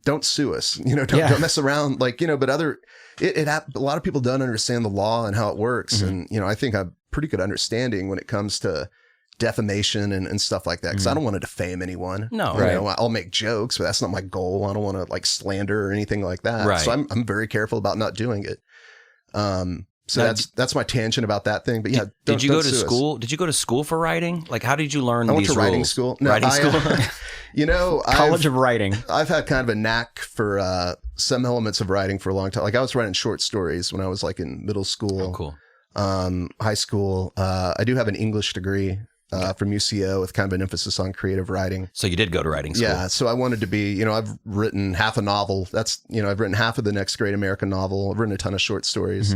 don't sue us, don't mess around. Like, but a lot of people don't understand the law and how it works. And, I think I'm pretty good understanding when it comes to defamation and stuff like that. Cause I don't want to defame anyone.
No.
I'll make jokes, but that's not my goal. I don't want to like slander or anything like that.
Right.
So I'm very careful about not doing it. So now, that's my tangent about that thing. But yeah,
did you go to school? Did you go to school for writing? Like, how did you learn
I
these
went to
rules?
writing school. No,
Writing school?
College of Writing.
I've had kind of a knack for some elements of writing for a long time. Like I was writing short stories when I was like in middle school.
Oh, cool.
High school. I do have an English degree from UCO with kind of an emphasis on creative writing.
So you did go to writing school.
Yeah. So I wanted to be, I've written half a novel. That's, I've written half of the next great American novel. I've written a ton of short stories.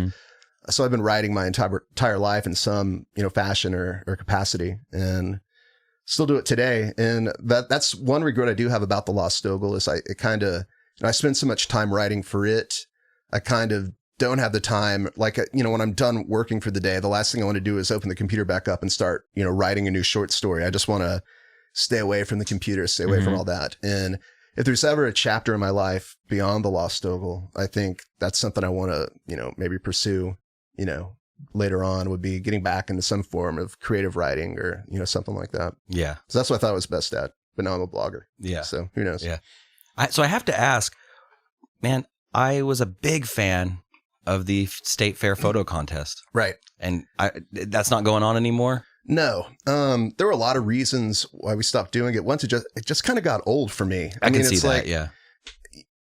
So I've been writing my entire life in some, fashion or capacity, and still do it today. And that's one regret I do have about the Lost Ogle is I spend so much time writing for it. I kind of don't have the time, like, when I'm done working for the day, the last thing I want to do is open the computer back up and start, writing a new short story. I just want to stay away from the computer, stay away from all that. And if there's ever a chapter in my life beyond the Lost Ogle, I think that's something I want to, maybe pursue, later on, would be getting back into some form of creative writing or, something like that.
Yeah.
So that's what I thought I was best at. But now I'm a blogger.
Yeah.
So who knows?
Yeah. So I have to ask, man, I was a big fan of the State Fair photo contest.
Right.
And that's not going on anymore?
No. There were a lot of reasons why we stopped doing it. Once it just kind of got old for me.
I mean, can see
it's
that,
like,
yeah.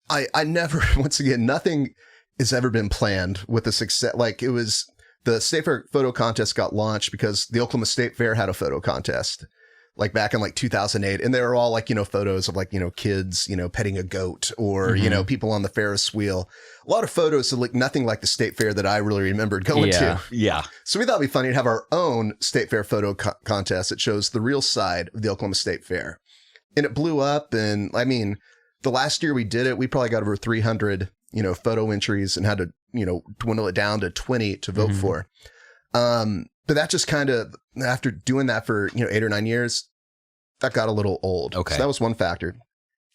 I never, once again, nothing has ever been planned with a success. Like, it was, the State Fair photo contest got launched because the Oklahoma State Fair had a photo contest, like back in like 2008. And they were all like, photos of like, kids, petting a goat or, people on the Ferris wheel. A lot of photos that look nothing like the State Fair that I really remembered going to.
Yeah.
So we thought it'd be funny to have our own State Fair photo contest that shows the real side of the Oklahoma State Fair. And it blew up. And I mean, the last year we did it, we probably got over 300, photo entries and had to, dwindle it down to 20 to vote for. But that just kind of, after doing that for, 8 or 9 years, that got a little old.
Okay.
So that was one factor.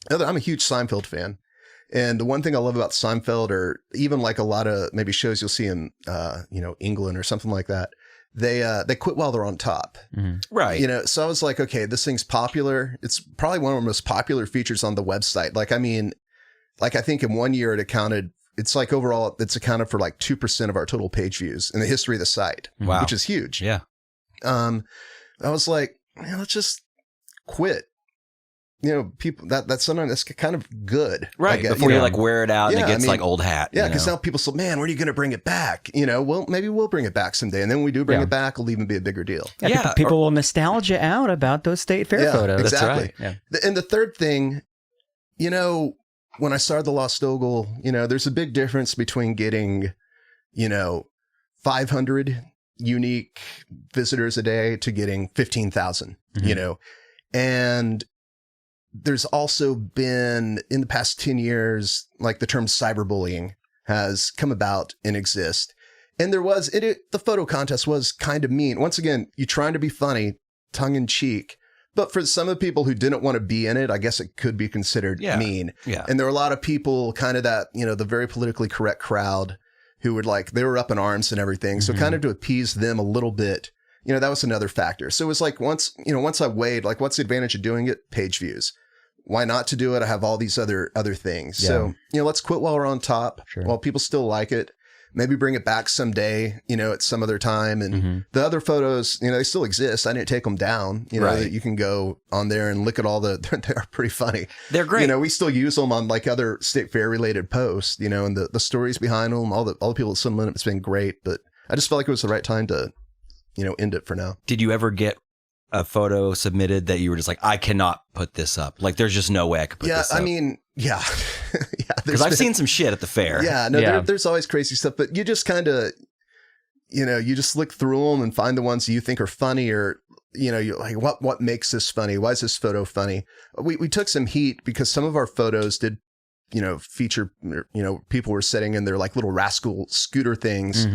I'm a huge Seinfeld fan. And the one thing I love about Seinfeld, or even like a lot of maybe shows you'll see in, England or something like that, they quit while they're on top. Right. So I was like, okay, this thing's popular. It's probably one of our most popular features on the website. Like, I mean, I think in 1 year it's like overall, it's accounted for like 2% of our total page views in the history of the site, which is huge.
Yeah.
I was like, let's just quit. People that sometimes that's kind of good.
Right. Before you like wear it out and it gets like old hat.
Yeah. Because now people say, man, when are you going to bring it back? Well, maybe we'll bring it back someday. And then when we do bring it back, it'll even be a bigger deal.
Yeah. People will nostalgia out about those State Fair photos.
Exactly.
That's right. Yeah.
And the third thing, when I started the Lost Ogle, there's a big difference between getting, 500 unique visitors a day to getting 15,000, and there's also been in the past 10 years, like the term cyberbullying has come about and exist. And there was, the photo contest was kind of mean. Once again, you trying to be funny, tongue in cheek. But for some of the people who didn't want to be in it, I guess it could be considered mean. Yeah. And there were a lot of people kind of that, the very politically correct crowd who would they were up in arms and everything. So kind of to appease them a little bit, that was another factor. So it was like once I weighed, like, what's the advantage of doing it? Page views. Why not to do it? I have all these other things. Yeah. So, let's quit while we're on top. Sure. While people still like it. Maybe bring it back someday, at some other time. And the other photos, they still exist. I didn't take them down, that you can go on there and look at all they're pretty funny.
They're great.
We still use them on like other State Fair related posts, and the stories behind them, all the people that send them, it's been great. But I just felt like it was the right time to, end it for now.
Did you ever get a photo submitted that you were just like, I cannot put this up? Like, there's just no way I could put this up.
I mean, yeah.
Because I've seen some shit at the fair.
Yeah, no, there's always crazy stuff, but you just kind of, you just look through them and find the ones you think are funny, or, you're like, what makes this funny? Why is this photo funny? We took some heat because some of our photos did, feature, people were sitting in their like little rascal scooter things.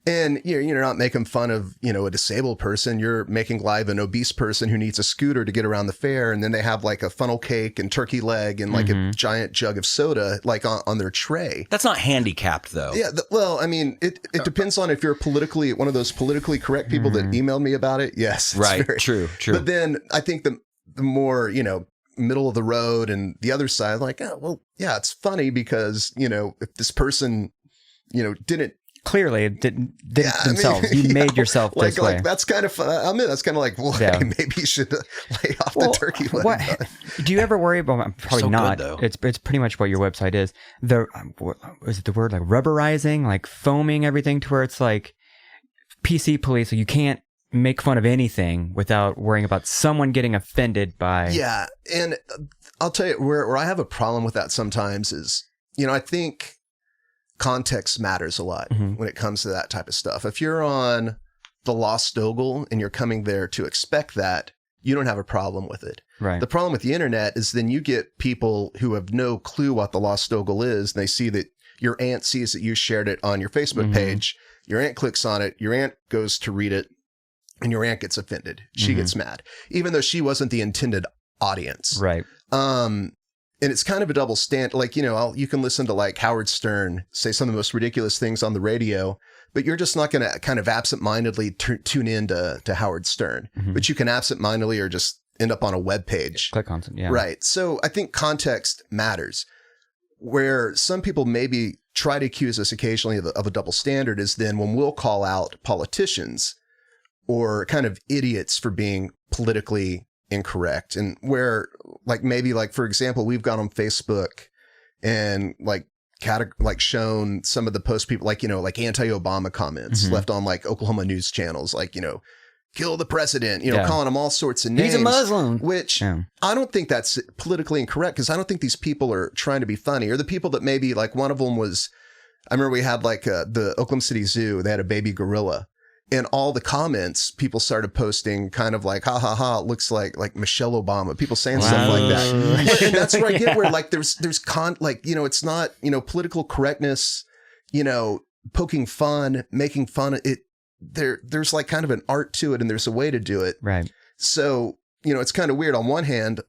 And you're not making fun of, a disabled person. You're making live an obese person who needs a scooter to get around the fair. And then they have like a funnel cake and turkey leg and like a giant jug of soda, like on their tray.
That's not handicapped though.
Yeah. Well, I mean, it depends on if you're one of those politically correct people that emailed me about it. Yes.
Right. True.
But then I think the more, middle of the road and the other side, like, oh, well, yeah, it's funny because, if this person, didn't
clearly didn't themselves. You made yourself this way.
Like that's kind of fun. I mean, that's kind of like, well, hey, maybe you should lay off the turkey leg.
Do you ever worry about? Probably so not.
Good,
it's pretty much what your website is. Is it the word like rubberizing, like foaming everything to where it's like PC police? So you can't make fun of anything without worrying about someone getting offended by.
Yeah, and I'll tell you where I have a problem with that sometimes is, I think context matters a lot when it comes to that type of stuff. If you're on the Lost Ogle and you're coming there to expect that, you don't have a problem with it.
Right.
The problem with the internet is then you get people who have no clue what the Lost Ogle is, and they see that your aunt sees that you shared it on your Facebook page. Your aunt clicks on it. Your aunt goes to read it, and your aunt gets offended. She gets mad, even though she wasn't the intended audience.
Right.
and it's kind of a double stand. Like, you can listen to like Howard Stern say some of the most ridiculous things on the radio, but you're just not going to kind of absentmindedly tune in to Howard Stern. But you can absentmindedly or just end up on a web page.
Click on something, yeah.
Right. So I think context matters. Where some people maybe try to accuse us occasionally of a double standard is then when we'll call out politicians or kind of idiots for being politically incorrect, and where like maybe like for example we've got on Facebook and like shown some of the post people like like anti-Obama comments left on like Oklahoma news channels like kill the president, calling them all sorts of names.
He's a Muslim.
Which I don't think that's politically incorrect because I don't think these people are trying to be funny, or the people that maybe like one of them was, I remember we had like the Oklahoma City Zoo, they had a baby gorilla. And all the comments, people started posting kind of like, ha ha ha, it looks like Michelle Obama, people saying stuff like that. And that's where I get where like there's it's not, political correctness, poking fun, making fun of it. There's like kind of an art to it and there's a way to do it.
Right.
So, it's kind of weird. On one hand,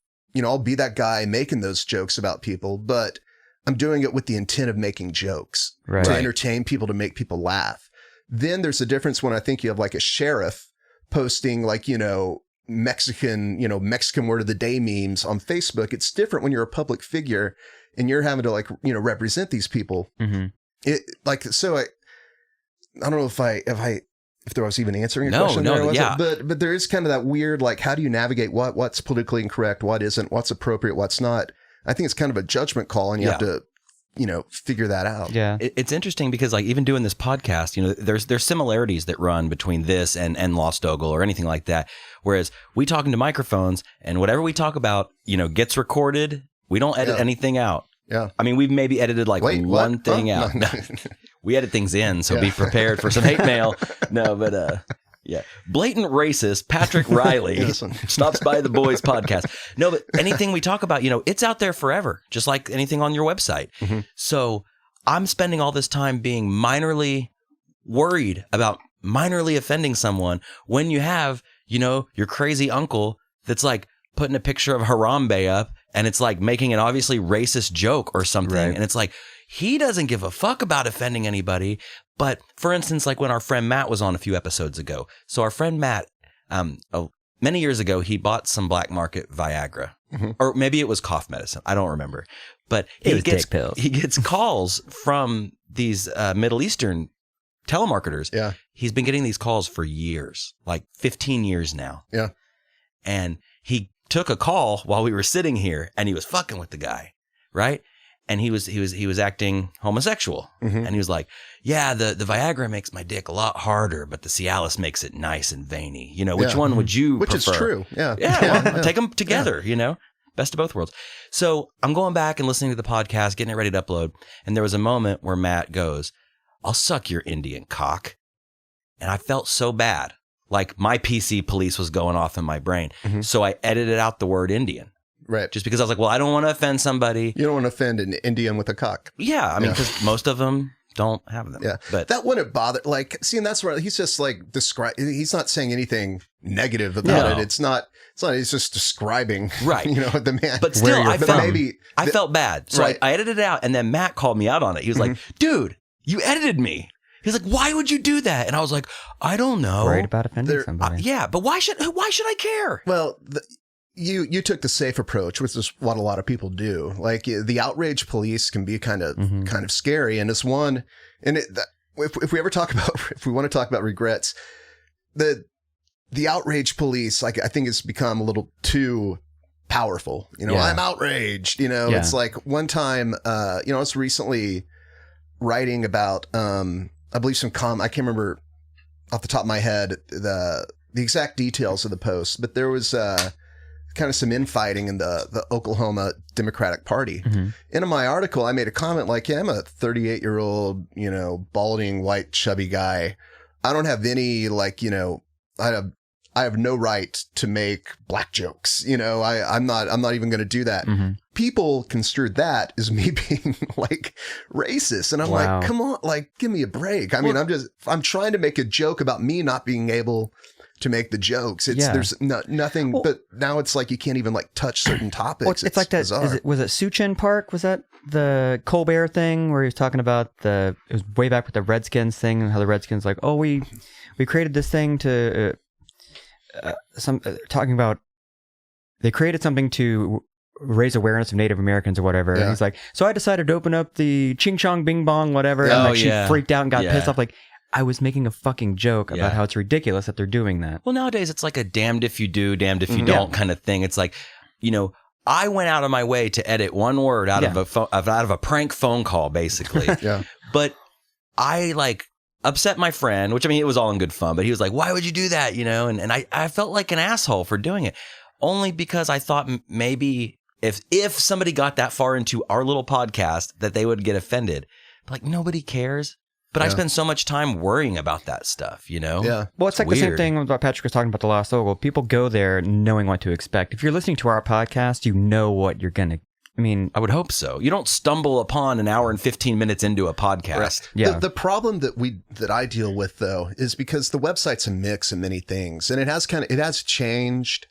I'll be that guy making those jokes about people, but I'm doing it with the intent of making jokes to entertain people, to make people laugh. Then there's a difference when I think you have like a sheriff posting like, Mexican word of the day memes on Facebook. It's different when you're a public figure and you're having to like, represent these people. It like, so I don't know if there was even answering your question. But there is kind of that weird, like, how do you navigate what's politically incorrect, what isn't, what's appropriate, what's not? I think it's kind of a judgment call and you have to, figure that out.
Yeah.
It's interesting because like even doing this podcast, there's similarities that run between this and Lost Ogle or anything like that. Whereas we talk into microphones and whatever we talk about, gets recorded. We don't edit anything out.
Yeah.
I mean, we've maybe edited like one thing out. No. We edit things in, so be prepared for some hate mail. No, but yeah. Blatant racist Patrick Riley stops by the Boys podcast. No, but anything we talk about, it's out there forever, just like anything on your website. So I'm spending all this time being minorly worried about minorly offending someone when you have, your crazy uncle that's like putting a picture of Harambe up and it's like making an obviously racist joke or something. Right. And it's like, he doesn't give a fuck about offending anybody. But for instance, like when our friend Matt was on a few episodes ago. So our friend Matt, many years ago, he bought some black market Viagra, or maybe it was cough medicine. I don't remember. But he gets calls from these Middle Eastern telemarketers.
Yeah.
He's been getting these calls for years, like 15 years now.
Yeah.
And he took a call while we were sitting here and he was fucking with the guy. Right. And he was acting homosexual. And he was like, yeah, the Viagra makes my dick a lot harder, but the Cialis makes it nice and veiny. Which one would you prefer?
Which is true. Yeah.
Well, take them together, best of both worlds. So I'm going back and listening to the podcast, getting it ready to upload. And there was a moment where Matt goes, I'll suck your Indian cock. And I felt so bad. Like my PC police was going off in my brain. So I edited out the word Indian.
Right.
Just because I was like, well, I don't want to offend somebody.
You don't want to offend an Indian with a cock.
Yeah. I mean, because most of them don't have them.
Yeah. But that wouldn't bother. Like, see, and that's where he's just like he's not saying anything negative about it. It's not, he's just describing, the man.
But still, I felt bad. So I edited it out. And then Matt called me out on it. He was like, dude, you edited me. He's like, why would you do that? And I was like, I don't know.
Worried about offending somebody.
Yeah. But why should I care?
Well, You took the safe approach, which is what a lot of people do. Like the outrage police can be kind of scary, and it's one. And if we want to talk about regrets, the outrage police, like I think it's become a little too powerful. I'm outraged. It's like one time, I was recently writing about, I believe I can't remember off the top of my head the exact details of the post, but there was kind of some infighting in the Oklahoma Democratic Party. And in my article, I made a comment like, yeah, I'm a 38-year-old, balding, white, chubby guy. I don't have any, I have no right to make black jokes. I'm not even going to do that. People construed that as me being like racist. And I'm like, come on, like, give me a break. I mean, I'm trying to make a joke about me not being able to make the jokes. There's nothing, but now it's like you can't even like touch certain topics.
Well, it's like that. Was it Suchin Park? Was that the Colbert thing where he was talking about it was way back with the Redskins thing and how the Redskins like, oh, we created this thing to talking about they created something to raise awareness of Native Americans or whatever. And he's like, so I decided to open up the Ching Chong Bing Bong whatever. And like she freaked out and got pissed off. Like, I was making a fucking joke about how it's ridiculous that they're doing that.
Well, nowadays it's like a damned if you do, damned if you don't kind of thing. It's like, I went out of my way to edit one word out of a prank phone call, basically. But I like upset my friend, which I mean, it was all in good fun, but he was like, why would you do that? And I felt like an asshole for doing it, only because I thought maybe if somebody got that far into our little podcast that they would get offended. But like, nobody cares. But I spend so much time worrying about that stuff,
Yeah.
Well, it's like weird. The same thing about Patrick was talking about the Lost Ogle. People go there knowing what to expect. If you're listening to our podcast, you know what you're going to, I
would hope so. You don't stumble upon an hour and 15 minutes into a podcast.
Right. Yeah. The problem that I deal with though is because the website's a mix of many things, and it has changed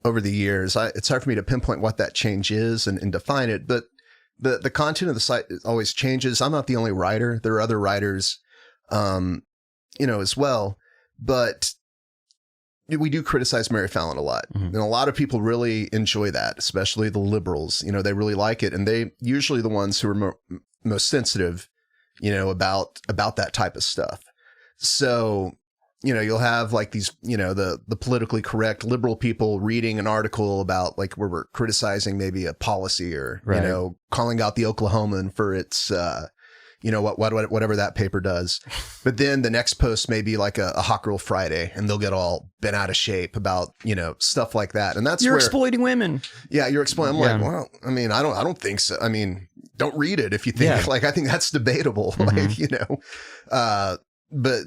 over the years. It's hard for me to pinpoint what that change is and define it, but the content of the site always changes. I'm not the only writer. There are other writers, as well, but we do criticize Mary Fallon a lot. And a lot of people really enjoy that, especially the liberals. They really like it. And they usually the ones who are most sensitive, about that type of stuff. So, you'll have like these, the politically correct liberal people reading an article about like where we're criticizing maybe a policy or, calling out the Oklahoman for its, whatever that paper does. But then the next post may be like a Hot Girl Friday, and they'll get all bent out of shape about, stuff like that. And that's
you're exploiting women.
Yeah. You're exploiting. I'm like, well, I don't think so. Don't read it if you think I think that's debatable. But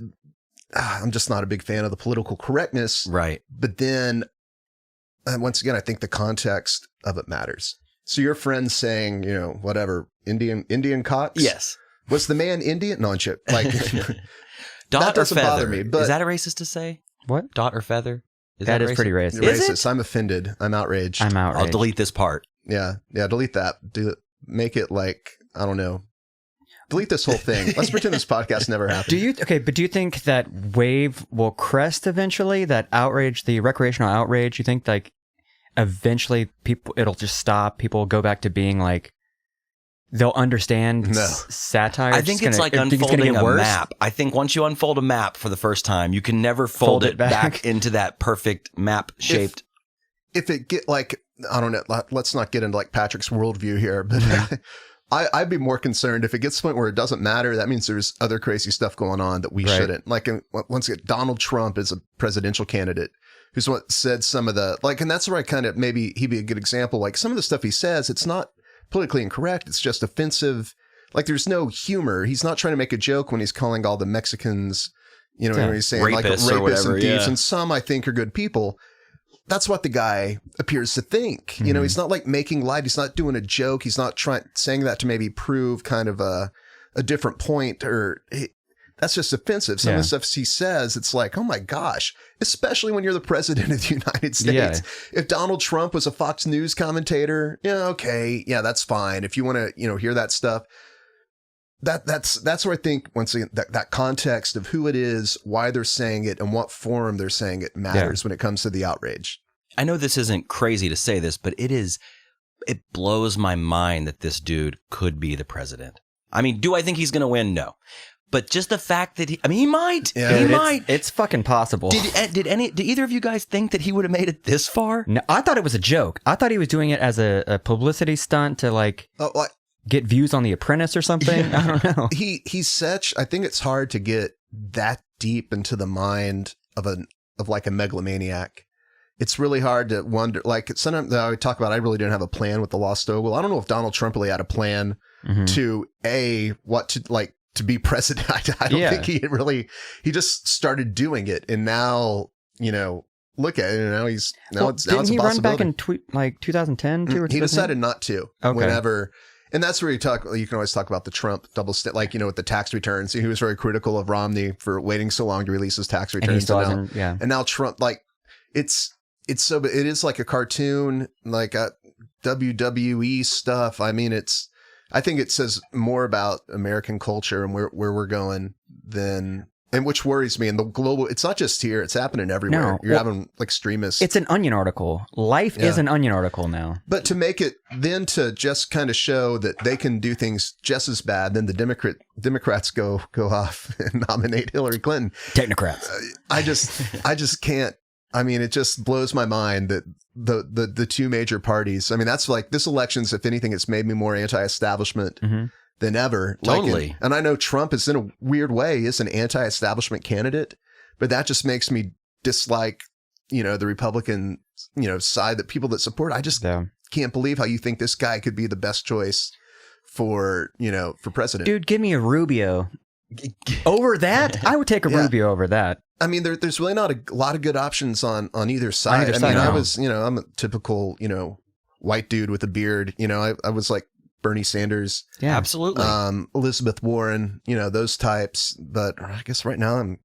I'm just not a big fan of the political correctness.
Right.
But then once again, I think the context of it matters. So your friend saying, whatever, Indian cocks?
Yes.
Was the man Indian? No, like
dot
that doesn't
or feather.
bother me. But
is that a racist to say?
What?
Dot or feather?
That is pretty racist.
Is racist. I'm offended. I'm outraged.
I'll delete this part.
Yeah. Delete that. Make it like, I don't know. Delete this whole thing. Let's pretend this podcast never happened.
But do you think that wave will crest eventually? That outrage, the recreational outrage, you think like eventually it'll just stop? People will go back to being like, they'll understand satire?
I think it's like unfolding a map. I think once you unfold a map for the first time, you can never fold it back into that perfect map shaped.
If it get like, I don't know, let's not get into like Patrick's worldview here, but I'd be more concerned if it gets to the point where it doesn't matter. That means there's other crazy stuff going on that we shouldn't. Like, once again, Donald Trump is a presidential candidate who's what said some of the, like, and that's where I kind of, maybe he'd be a good example. Like, some of the stuff he says, it's not politically incorrect. It's just offensive. Like, there's no humor. He's not trying to make a joke when he's calling all the Mexicans, when he's saying like rapists and thieves. And some, I think, are good people. That's what the guy appears to think. He's not like making light. He's not doing a joke. He's not saying that to maybe prove kind of a different point, that's just offensive. Some of the stuff he says, it's like, oh my gosh, especially when you're the president of the United States. If Donald Trump was a Fox News commentator, that's fine. If you want to, hear that stuff, that's where I think, once again, that context of who it is, why they're saying it, and what form they're saying it matters when it comes to the outrage.
I know this isn't crazy to say this, but it blows my mind that this dude could be the president. I mean, do I think he's going to win? No. But just the fact that he might. Yeah, he might.
It's fucking possible.
Did either of you guys think that he would have made it this far?
No, I thought it was a joke. I thought he was doing it as a publicity stunt to get views on The Apprentice or something. I don't know.
He's such. I think it's hard to get that deep into the mind of like a megalomaniac. It's really hard to wonder. Like, sometimes I talk about, I really didn't have a plan with the Lost Ogle. I don't know if Donald Trump really had a plan to to be president. I don't think he just started doing it, and now look at it. Now didn't
he run back in 2010 too? Or
he decided not to.
Okay.
And that's where you can always talk about the Trump double like, with the tax returns. He was very critical of Romney for waiting so long to release his tax returns.
And he still hasn't,
and now Trump, like, it is like a cartoon, like a WWE stuff. I mean, I think it says more about American culture and where we're going and which worries me. And the global, it's not just here, it's happening everywhere.
No,
You're having extremists.
It's an Onion article. Life is an Onion article now.
But to make it then to just kind of show that they can do things just as bad, then the Democrats go off and nominate Hillary Clinton.
Technocrats.
I just can't. I mean, it just blows my mind that the two major parties. I mean, that's like this election's, if anything, it's made me more anti-establishment than ever.
Totally.
And I know Trump is in a weird way is an anti-establishment candidate, but that just makes me dislike, the Republican, side, that people that support. I just can't believe how you think this guy could be the best choice for president.
Dude, give me a Rubio. Over that? I would take a Rubio over that.
I mean, there's really not a lot of good options on either side. I was, I'm a typical, white dude with a beard. I was like Bernie Sanders.
Yeah, absolutely.
Elizabeth Warren, those types. But I guess right now I'm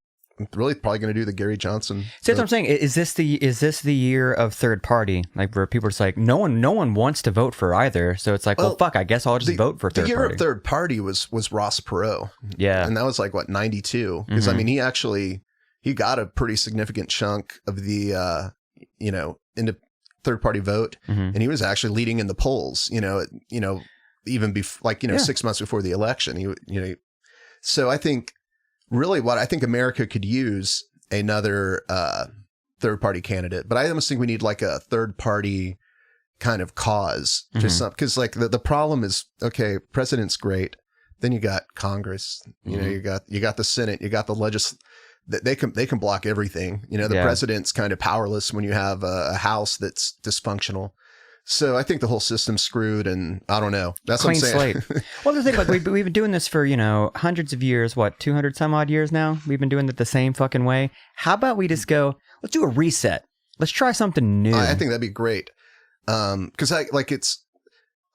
really probably going to do the Gary Johnson.
See, that's what I'm saying. Is this the year of third party? Like where people are just like, no one wants to vote for either. So it's like, well fuck, I guess I'll just vote for third party.
The year of third party was Ross Perot.
Yeah.
And that was like, 92? Because I mean, he got a pretty significant chunk of the, into third party vote. And he was actually leading in the polls, even before, 6 months before the election. So I think really what I think America could use another third party candidate, but I almost think we need like a third party kind of cause, just because like the problem is, okay, president's great. Then you got Congress, you got the Senate, you got the they can block everything. The president's kind of powerless when you have a house that's dysfunctional. So I think the whole system's screwed, and I don't know. That's
clean
what I'm saying.
Slate. Well, the thing, like we've been doing this for hundreds of years. 200 some odd years now. We've been doing it the same fucking way. How about we just go? Let's do a reset. Let's try something new.
I think that'd be great. Because it's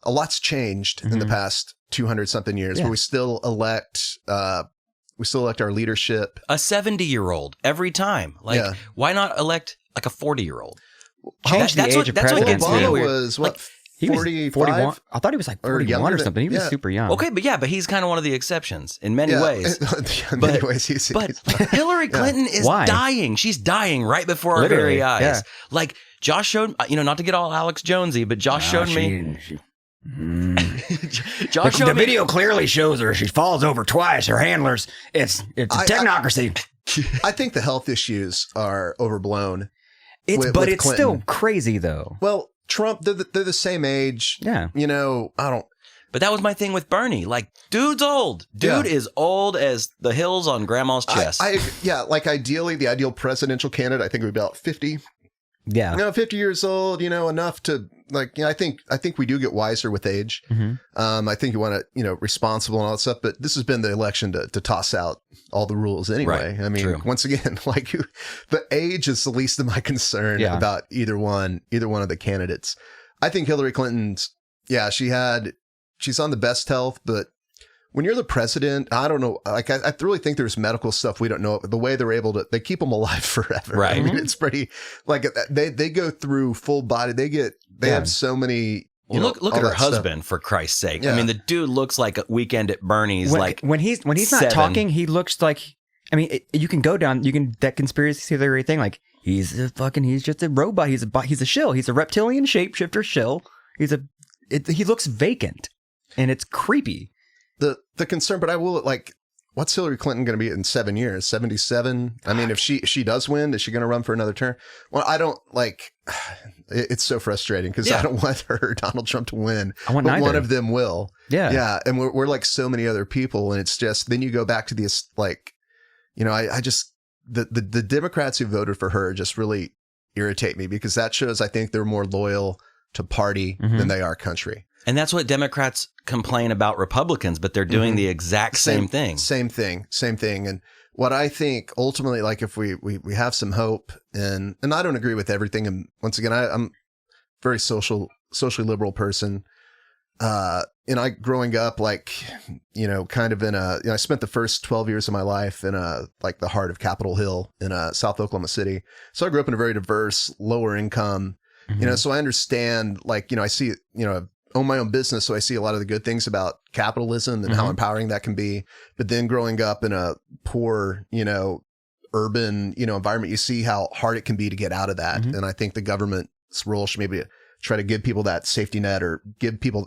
a lot's changed in the past 200 something years, but we still elect our leadership.
A 70-year-old every time. Why not elect like a 40-year-old?
Change the age of president.
Obama was what?
He was 41. I thought he was like 41 or something. He was super young.
Okay, but he's kind of one of the exceptions in many ways.
In many ways, he's
Hillary Clinton is dying. She's dying right before our very eyes. Yeah. Like Josh showed, not to get all Alex Jonesy, but Josh showed me.
Josh showed the video clearly shows her. She falls over twice. Her handlers. It's a technocracy.
I think the health issues are overblown.
It's
Clinton.
Still crazy though.
Well, Trump, they're the same age.
Yeah.
I don't.
But that was my thing with Bernie. Like, dude's old. Dude is old as the hills on grandma's chest.
Ideally, the ideal presidential candidate, I think would be about 50.
Yeah.
50 years old, enough to I think we do get wiser with age. I think you want to, responsible and all that stuff, but this has been the election to toss out all the rules anyway.
Right.
I mean, once again, the age is the least of my concern about either one of the candidates. I think Hillary Clinton's, she's on the best health, but when you're the president, I don't know. I really think there's medical stuff we don't know. The way they're able to, they keep them alive forever.
Right.
I mean, it's pretty they go through full body. They have so many.
Look at her husband, for Christ's sake. Yeah. I mean, the dude looks like a Weekend at Bernie's.
When he's not talking, he looks like. I mean, you can go down. That conspiracy theory thing. Like he's just a robot. He's a shill. He's a reptilian shapeshifter shill. He looks vacant, and it's creepy.
The concern, but I will what's Hillary Clinton going to be in 7 years? 77? I mean, if she does win, is she going to run for another term? Well, I don't it's so frustrating because I don't want her or Donald Trump to win.
I want neither.
One of them will.
Yeah.
Yeah. And we're like so many other people. And it's just, then you go back to these, I just, the Democrats who voted for her just really irritate me because that shows, I think they're more loyal to party than they are country.
And that's what Democrats complain about Republicans, but they're doing the exact same thing.
Same thing. And what I think ultimately, if we have some hope, and I don't agree with everything. And once again, I'm a very socially liberal person. and I growing up, like, kind of I spent the first 12 years of my life in like the heart of Capitol Hill in South Oklahoma City. So I grew up in a very diverse, lower income, so I understand, like, I see, I own my own business. So I see a lot of the good things about capitalism and how empowering that can be. But then growing up in a poor, urban, environment, you see how hard it can be to get out of that. And I think the government's role should maybe try to give people that safety net or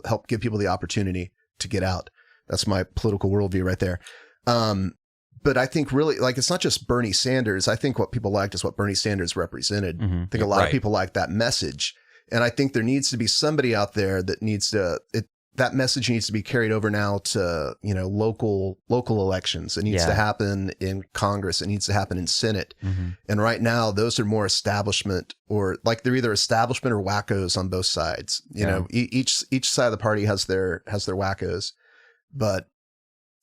help give people the opportunity to get out. That's my political worldview right there. But I think really, like, it's not just Bernie Sanders. I think what people liked is what Bernie Sanders represented. I think a lot of people like that message. And I think there needs to be somebody out there that that message needs to be carried over now to, local elections. It needs to happen in Congress. It needs to happen in Senate. And right now, those are more establishment, or like they're either establishment or wackos on both sides. Each side of the party has their wackos, but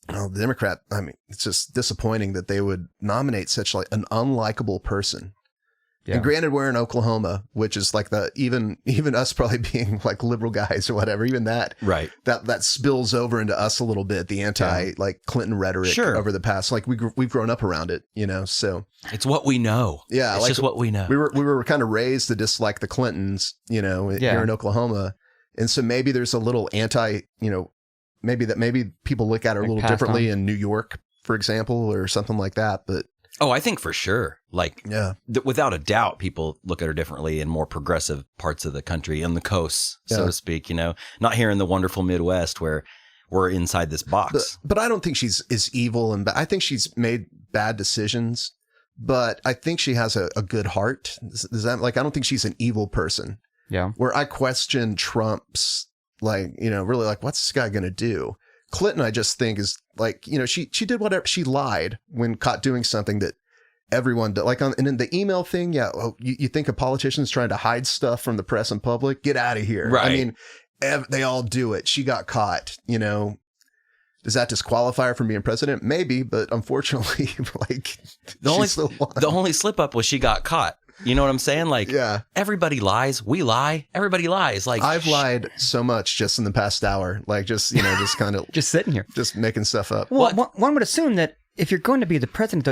the Democrat, I mean, it's just disappointing that they would nominate such like an unlikable person. Yeah. And granted, we're in Oklahoma, which is like even us probably being like liberal guys or whatever, even that spills over into us a little bit, the like Clinton rhetoric over the past, like we've grown up around it, so
it's what we know. Yeah. It's just what we know.
We were kind of raised to dislike the Clintons, here in Oklahoma. And so maybe there's a little maybe people look at it a little differently in New York, for example, or something like that. But
I think for sure. Like, without a doubt, people look at her differently in more progressive parts of the country, in the coasts, so to speak, not here in the wonderful Midwest where we're inside this box.
But I don't think she's as evil, and I think she's made bad decisions, but I think she has a good heart. Does that, like, I don't think she's an evil person.
Yeah.
Where I question Trump's, like, really, like, what's this guy going to do? Clinton, I just think, is like, she did whatever. She lied when caught doing something that everyone did. Like, and in the email thing, you think a politician's trying to hide stuff from the press and public? Get out of here. Right. I mean, they all do it. She got caught, Does that disqualify her from being president? Maybe, but unfortunately, like,
the only slip up was she got caught. You know what I'm saying? Like, everybody lies. We lie. Everybody lies. Like,
I've lied so much just in the past hour. Like, just kind of
just sitting here,
just making stuff up.
Well, one would assume that if you're going to be the president, though,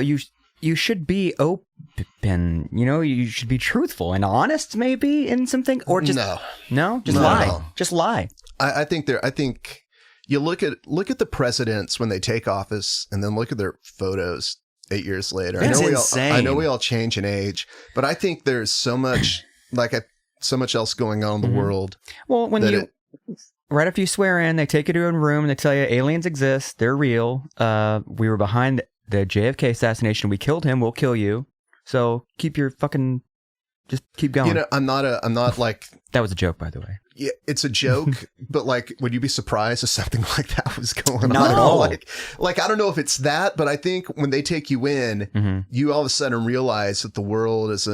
you should be open. You should be truthful and honest, maybe in something, or just just lie. No. Just lie.
I think you look at the presidents when they take office, and then look at their photos 8 years later.
It's insane.
I know we all change in age, but I think there's so much so much else going on in the world.
Well, right after you swear in, they take you to a room and they tell you aliens exist. They're real. We were behind the JFK assassination. We killed him. We'll kill you. So keep going. I'm not like, that was a joke, by the way.
Yeah, it's a joke, but like, would you be surprised if something like that was going on?
Not at all.
Like, I don't know if it's that, but I think when they take you in, you all of a sudden realize that the world is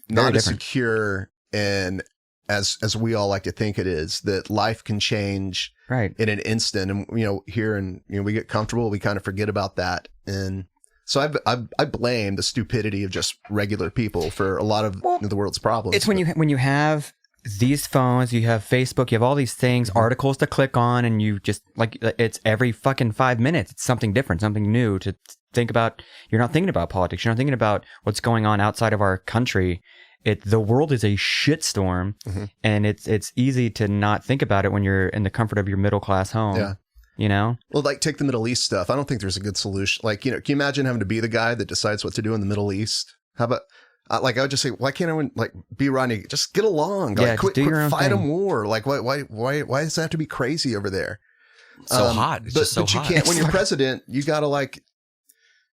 not as secure and as we all like to think it is, that life can change in an instant. And, here and, we get comfortable, we kind of forget about that. And so I blame the stupidity of just regular people for a lot of the world's problems.
It's when you have these phones, you have Facebook, you have all these things, articles to click on, and you just, like, it's every fucking 5 minutes. It's something different, something new to think about. You're not thinking about politics. You're not thinking about what's going on outside of our country. The world is a shitstorm, and it's easy to not think about it when you're in the comfort of your middle class home. Yeah.
Well, like, take the Middle East stuff. I don't think there's a good solution. Like, can you imagine having to be the guy that decides what to do in the Middle East? How about, like, I would just say, why can't everyone, like, be Rodney? Just get along. Like, quit fight a war. Like, why does it have to be crazy over there?
So hot. It's just so hot.
But you can't, when you're president, you got to, like,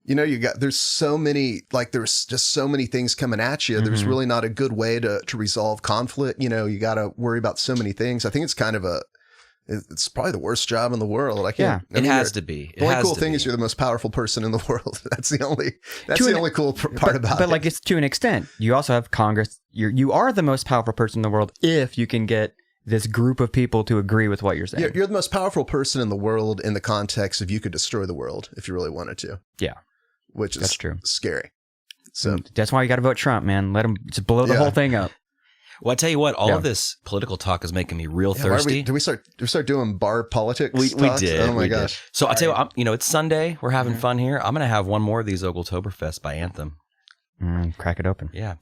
there's so many, like, there's just so many things coming at you. There's really not a good way to resolve conflict. You got to worry about so many things. I think it's kind of it's probably the worst job in the world.
It has to be.
The only cool thing is you're the most powerful person in the world. That's the only cool part about it.
But like, it's to an extent. You also have Congress. You are the most powerful person in the world if you can get this group of people to agree with what you're saying.
You're the most powerful person in the world in the context of you could destroy the world if you really wanted to.
Yeah.
Which is
That's true.
Scary. So
that's why you got to vote Trump, man. Let him just blow the whole thing up.
Well, I tell you what, all of this political talk is making me real thirsty.
Do we start doing bar politics?
We
talks?
did.
Oh my gosh!
So I tell you, it's Sunday. We're having fun here. I'm gonna have one more of these Ogletoberfest by Anthem.
Crack it open.
Yeah,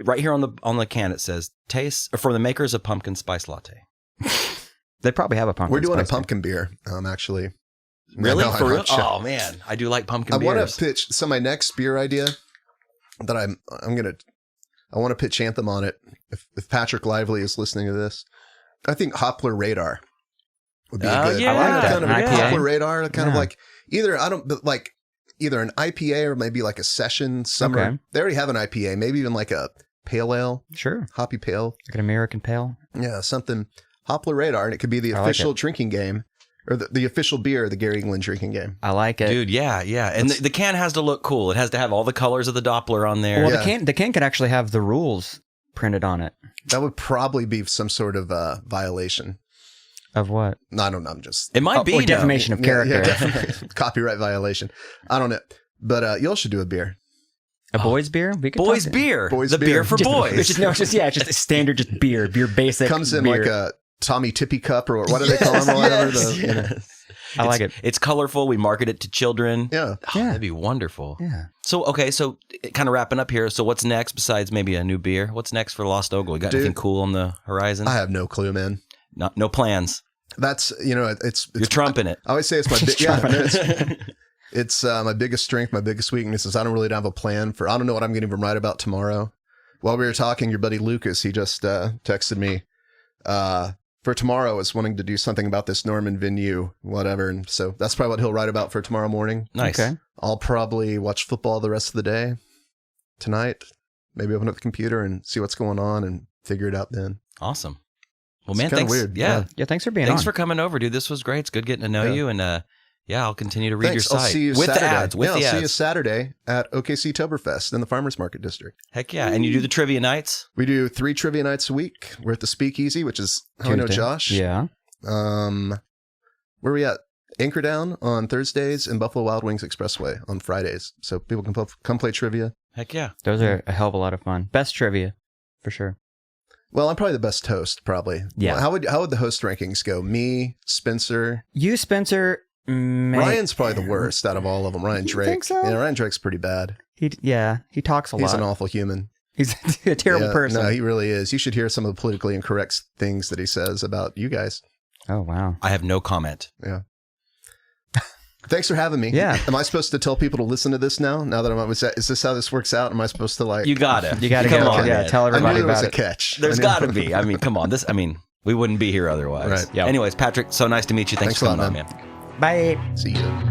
right here on the can it says "Taste for the makers of pumpkin spice latte."
They probably have a pumpkin.
We're doing a
spice
pumpkin beer. Actually,
really
no,
for real?
Sure.
Oh man, I do like pumpkin
I
beers.
want to pitch. So my next beer idea that I want to pitch Anthem on it. If Patrick Lively is listening to this, I think Hoppler Radar would be a good.
Yeah,
I like that.
Kind of
An
a
IPA.
Hoppler Radar, kind of like either an IPA or maybe like a session summer.
Okay.
They already have an IPA, maybe even like a pale ale,
Sure.
hoppy pale.
Like an American Pale.
Yeah, something Hoppler Radar, and it could be the
I like
official
it.
drinking game or the official beer of the Gary England drinking game.
I like it.
Dude, yeah. And the can has to look cool. It has to have all the colors of the Doppler on there.
Well,
Yeah.
the can could actually have the rules printed on it.
That would probably be some sort of violation.
Of what?
No, I don't know. I'm just
It might be
or
no.
defamation of character.
Yeah, definitely. Copyright violation. I don't know, but y'all should do a beer.
A boys beer? We could
Boys
talk
beer.
Boys
the
beer.
beer for boys.
It's just a standard just beer basic.
Comes in
beer.
like a Tommy Tippy cup or what do they call them or whatever.
Yes.
I like it.
It's colorful. We market it to children.
Yeah.
Oh, that'd be wonderful.
Yeah.
So, okay, so kind of wrapping up here. So what's next besides maybe a new beer? What's next for Lost Ogle? You got anything cool on the horizon?
I have no clue, man.
No plans.
That's it's
You're trumping it.
I always say it's my it's my biggest strength, my biggest weakness is I don't really have a plan for. I don't know what I'm going to even write about tomorrow. While we were talking, your buddy Lucas, he just texted me for tomorrow. Is wanting to do something about this Norman venue, whatever, and so that's probably what he'll write about for tomorrow morning.
Nice.
Okay.
I'll probably watch football the rest of the day tonight. Maybe open up the computer and see what's going on and figure it out then.
Awesome. Well,
It's
man,
kinda
thanks.
weird.
Yeah.
Yeah, thanks for being
Thanks
on.
for coming over, dude. This was great. It's good getting to know
Yeah.
you. And I'll continue to read
Thanks.
your
I'll
site.
see you
with
Saturday.
the ads. With
yeah,
the
I'll
ads.
see you Saturday at OKC Toberfest in the Farmers Market District.
Heck yeah. And you do the trivia nights?
We do 3 trivia nights a week. We're at the Speakeasy, which is how I know
Tuesday.
Josh.
Yeah.
Where are we at? Anchor Down on Thursdays and Buffalo Wild Wings Expressway on Fridays. So people can come play trivia.
Heck yeah.
Those are a hell of a lot of fun. Best trivia, for sure.
Well, I'm probably the best host, probably.
Yeah.
How would the host rankings go? Me, Spencer.
You, Spencer.
Ryan's probably the worst out of all of them. Ryan
You
Drake.
think so?
Yeah, Ryan Drake's pretty bad.
He talks a
He's
lot.
an awful human.
He's a terrible
Yeah,
person.
No, he really is. You should hear some of the politically incorrect things that he says about you guys.
Oh, wow.
I have no comment.
Yeah. Thanks for having me.
Yeah.
Am I supposed to tell people to listen to this now? Now that is this how this works out? Am I supposed to like?
You gotta.
You gotta
Come
go.
on,
Yeah,
man.
tell
I knew
everybody
there was
about
a
it.
catch.
There's
I knew-
got to be. I mean, come on. We wouldn't be here otherwise.
Right.
Yep.
Anyways, Patrick, so nice to meet you. Thanks
Thanks
for
a lot,
coming on, man.
Bye.
See you.